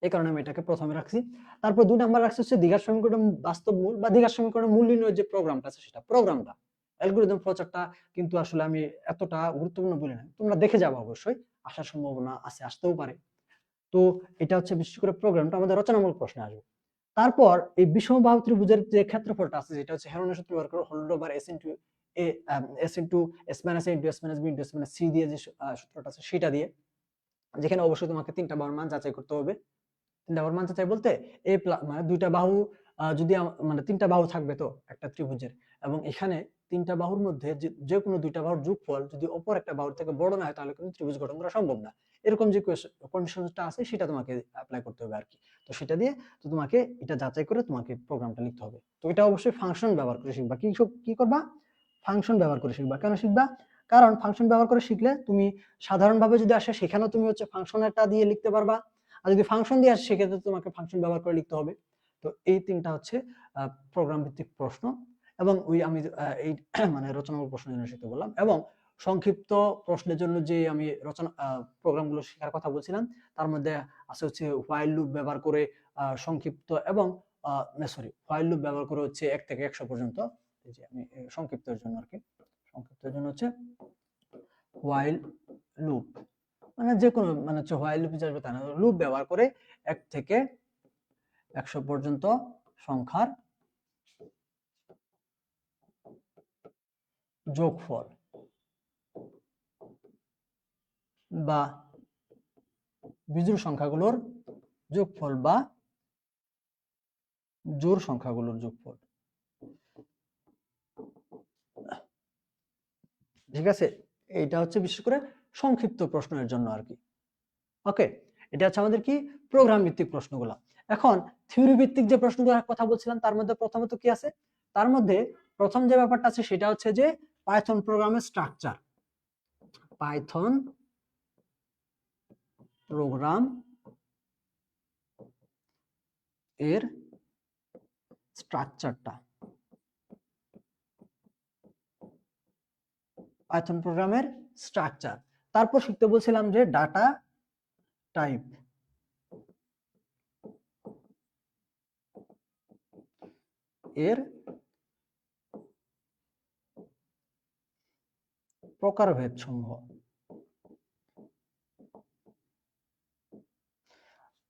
এই কারণে আমি এটাকে প্রথমে রাখছি। তারপর 2 নাম্বার রাখছি হচ্ছে দ্বিঘাত সমীকরণ বাস্তব মূল বা দ্বিঘাত সমীকরণের মূল নির্ণয়ের যে প্রোগ্রামটা আছে সেটা। প্রোগ্রামটা অ্যালগরিদম ফ্লোচার্টটা কিন্তু আসলে আমি এতটা গুরুত্বপূর্ণ বলি না, তোমরা দেখে যাবে, অবশ্যই আসার সম্ভাবনা আছে, আসতেও পারে। তো এটা হচ্ছে বিশেষ করে প্রোগ্রামটা আমাদের রচনামূলক প্রশ্নে আসবে। তারপর এই বিষমবাহু ত্রিভুজের যে ক্ষেত্রফলটা আছে, যেটা হচ্ছে হেরনের সূত্র ব্যবহার করে whole over s into a s into s minus a into s minus b into s minus c দিয়ে যে সূত্রটা আছে সেটা দিয়ে, যেখানে অবশ্যই তোমাকে 3টা বাহুর মান যাচাই করতে হবে। 3টা বাহুর মান যাচাই বলতে a মানে 2টা বাহু যদি মানে 3টা বাহু থাকবে তো একটা ত্রিভুজের, এবং এখানে 3টা বাহুর মধ্যে যে কোনো 2টা বাহুর যোগফল যদি অপর একটা বাহুর থেকে বড় না হয় তাহলে কিন্তু ত্রিভুজ গঠন করা সম্ভব না। এরকম যে কন্ডিশনটা আছে সেটা তোমাকে অ্যাপ্লাই করতে হবে আর কি। তো সেটা দিয়ে তো তোমাকে এটা যাচাই করে তোমাকে প্রোগ্রামটা লিখতে হবে। তো এটা অবশ্যই ফাংশন ব্যবহার করে শিখবা। কি করবা? ফাংশন ব্যবহার করে শিখবা। কেন শিখবা? কারণ ফাংশন ব্যবহার করে শিখলে তুমি সাধারণভাবে যদি আসে সেখানেও তুমি হচ্ছে ফাংশনটা দিয়ে লিখতে পারবা, আর যদি ফাংশন দিয়ে আসে সেক্ষেত্রে তোমাকে ফাংশন ব্যবহার করে লিখতে হবে। তো এই 3টা হচ্ছে প্রোগ্রাম ভিত্তিক প্রশ্ন, এবং ওই আমি এই মানে রচনামূলক প্রশ্নের জন্য শিখতে বললাম। এবং সংক্ষিপ্ত প্রশ্নের জন্য যে আমি রচনা প্রোগ্রামগুলো শেখার কথা বলছিলাম, তার মধ্যে আছে হচ্ছে হোয়াইল লুপ ব্যবহার করে সংক্ষিপ্ত, এবং হোয়াইল লুপ ব্যবহার করে হচ্ছে 1 থেকে 100 পর্যন্ত। এই যে আমি সংক্ষিপ্তের জন্য আর কি, সংক্ষিপ্তের জন্য হচ্ছে হোয়াইল লুপ, মানে যে কোনো মানে হচ্ছে হোয়াইল লুপ আসবে তা না, লুপ ব্যবহার করে 1 থেকে 100 পর্যন্ত সংখ্যার যোগফল বা বিজোড় সংখ্যাগুলোর যোগফল বা জোড় সংখ্যাগুলোর যোগফল। ঠিক আছে, এটা হচ্ছে বিশেষ করে সংক্ষিপ্ত প্রশ্নের জন্য আর কি। ওকে, এটা হচ্ছে আমাদের কি প্রোগ্রাম ভিত্তিক প্রশ্নগুলো। এখন থিওরি ভিত্তিক যে প্রশ্নগুলোর কথা বলছিলাম তার মধ্যে প্রথমত কি আছে, তার মধ্যে প্রথম যে ব্যাপারটা আছে সেটা হচ্ছে যে পাইথন প্রোগ্রামের স্ট্রাকচার। পাইথন প্রোগ্রাম এর স্ট্রাকচারটা, পাইথন প্রোগ্রামের স্ট্রাকচার। তারপর শিখতে বলছিলাম যে ডাটা টাইপ, এর প্রকারভেদ সমূহ।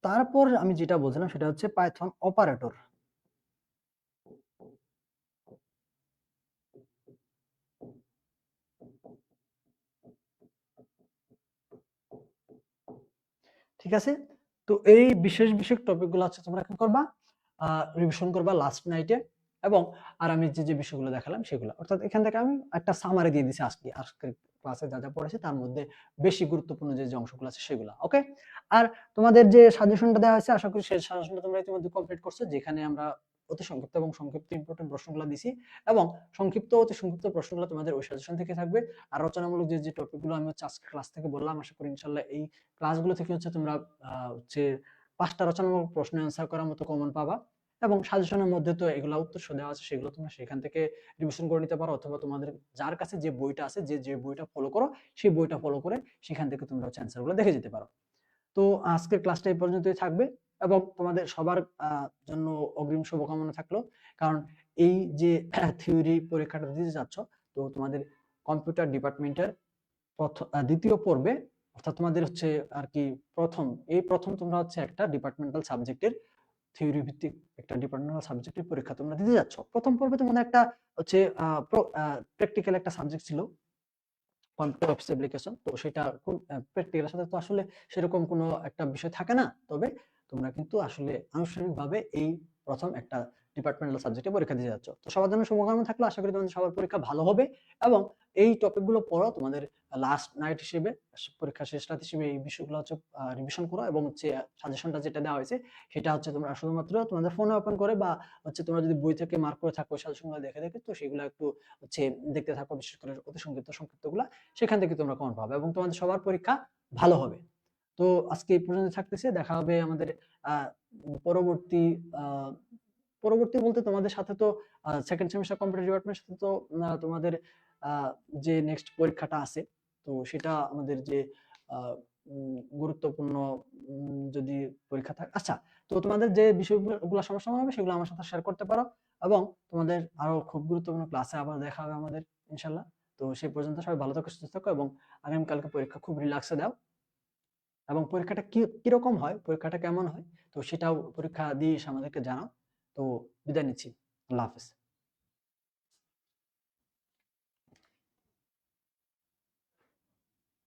তারপর আমি যেটা বলছিলাম সেটা হচ্ছে পাইথন অপারেটর। ঠিক আছে, তো এই বিশেষ বিশেষ টপিকগুলো আছে তোমরা কি করবা, রিভিশন করবা লাস্ট নাইটে। এবং আর আমি যে যে বিষয়গুলো দেখালাম সেগুলো, অর্থাৎ এখান থেকে আমি একটা সামারি দিয়ে দিছি আজকে ক্লাসে যা যা পড়েছি তার মধ্যে বেশি গুরুত্বপূর্ণ যে অংশগুলো আছে সেগুলো। ওকে, আর তোমাদের যে সাজেশনটা দেওয়া হয়েছে আশা করি সেই সাজেশনটা তোমরা ইতিমধ্যে কমপ্লিট করছো, যেখানে আমরা অতি সংক্ষিপ্ত এবং সংক্ষিপ্ত ইম্পর্টেন্ট প্রশ্নগুলো দিছি, এবং সংক্ষিপ্ত অতি সংক্ষিপ্ত প্রশ্নগুলো তোমাদের ওই সাজেশন থেকে থাকবে। আর রচনামূলক যে যে টপিকগুলো আমি হচ্ছে আজকে ক্লাস থেকে বললাম, আশা করি ইনশাল্লাহ এই ক্লাসগুলো থেকে হচ্ছে তোমরা হচ্ছে 5টা রচনামূলক প্রশ্ন অ্যান্সার করার মতো কমন পাবা, এবং সাজেশনের মধ্যে তো এগুলো উত্তর দেওয়া আছে, সেগুলো তোমরা সেখান থেকে রিভিশন করে নিতে পারো, অথবা তোমাদের যার কাছে যে বইটা আছে, যে বইটা ফলো করো সেই বইটা ফলো করে সেখান থেকে তোমরা হচ্ছে অ্যান্সারগুলো দেখে যেতে পারো। তো আজকের ক্লাসটা এই পর্যন্তই থাকবে, এবং তোমাদের সবার জন্য অগ্রিম শুভকামনা থাকলো, কারণ এই যে থিওরি পরীক্ষাটা দিতে যাচ্ছ, তো তোমাদের কম্পিউটার ডিপার্টমেন্টের দ্বিতীয় পর্বে, অর্থাৎ তোমাদের হচ্ছে আর কি প্রথম তোমরা হচ্ছে একটা ডিপার্টমেন্টাল সাবজেক্টের থিওরি ভিত্তিক একটা ডিপার্টমেন্টাল সাবজেক্টের পরীক্ষা তোমরা দিতে যাচ্ছ। প্রথম পর্বে তোমাদের একটা হচ্ছে প্র্যাকটিক্যাল একটা সাবজেক্ট ছিল কম্পিউটার অফিস অ্যাপ্লিকেশন, তো সেটা খুব প্র্যাকটিক্যালের সাথে তো আসলে সেরকম কোনো একটা বিষয় থাকে না, তবে তোমরা কিন্তু আসলে আনুষ্ঠানিকভাবে এই প্রথম একটা ডিপার্টমেন্টাল সাবজেক্টে পরীক্ষা দিতে যাচ্ছ। তো সবার জন্য শুভকামনা থাকলো, আশা করি তোমাদের সবার পরীক্ষা ভালো হবে, এবং এই টপিকগুলো পড়ো, তোমাদের লাস্ট নাইট হিসেবে, পরীক্ষা শেষ রাত হিসেবে এই বিষয়গুলো হচ্ছে রিভিশন করো, এবং হচ্ছে সাজেশনটা যেটা দেওয়া হয়েছে সেটা হচ্ছে তোমরা শুধুমাত্র তোমাদের ফোনে ওপেন করে, বা হচ্ছে তোমরা যদি বই থেকে মার্ক করে থাকো সাজেশনগুলো দেখে দেখে, তো সেগুলো একটু হচ্ছে দেখতে থাকো, বিশেষ করে অতি সংক্ষিপ্তগুলো, সেখান থেকে তোমরা কমন পাবে এবং তোমাদের সবার পরীক্ষা ভালো হবে। তো আজকে এই পর্যন্ত থাকতেছে, দেখা হবে আমাদের আহ পরবর্তী আহ পরবর্তী বলতে তোমাদের সাথে তো সেকেন্ড সেমিস্টার কম্পিউটার ডিপার্টমেন্টের সাথে তো তোমাদের যে নেক্সট পরীক্ষাটা আছে, তো সেটা আমাদের যে গুরুত্বপূর্ণ যদি পরীক্ষা থাকে, আচ্ছা, তো তোমাদের যে বিষয়গুলো সমস্যা হবে সেগুলো আমার সাথে শেয়ার করতে পারো, এবং তোমাদের আরো খুব গুরুত্বপূর্ণ ক্লাসে আবার দেখা হবে আমাদের ইনশাল্লাহ। তো সেই পর্যন্ত সবাই ভালো থাকো, সুস্থ থাকো, এবং আগামীকালকে পরীক্ষা খুব রিল্যাক্সে দাও, এবং পরীক্ষাটা কিরকম হয়, পরীক্ষাটা কেমন হয়, তো সেটাও পরীক্ষা দিয়ে এসে আমাদেরকে জানাও। তো বিদায় নিচ্ছি, আল্লাহ হাফেজ।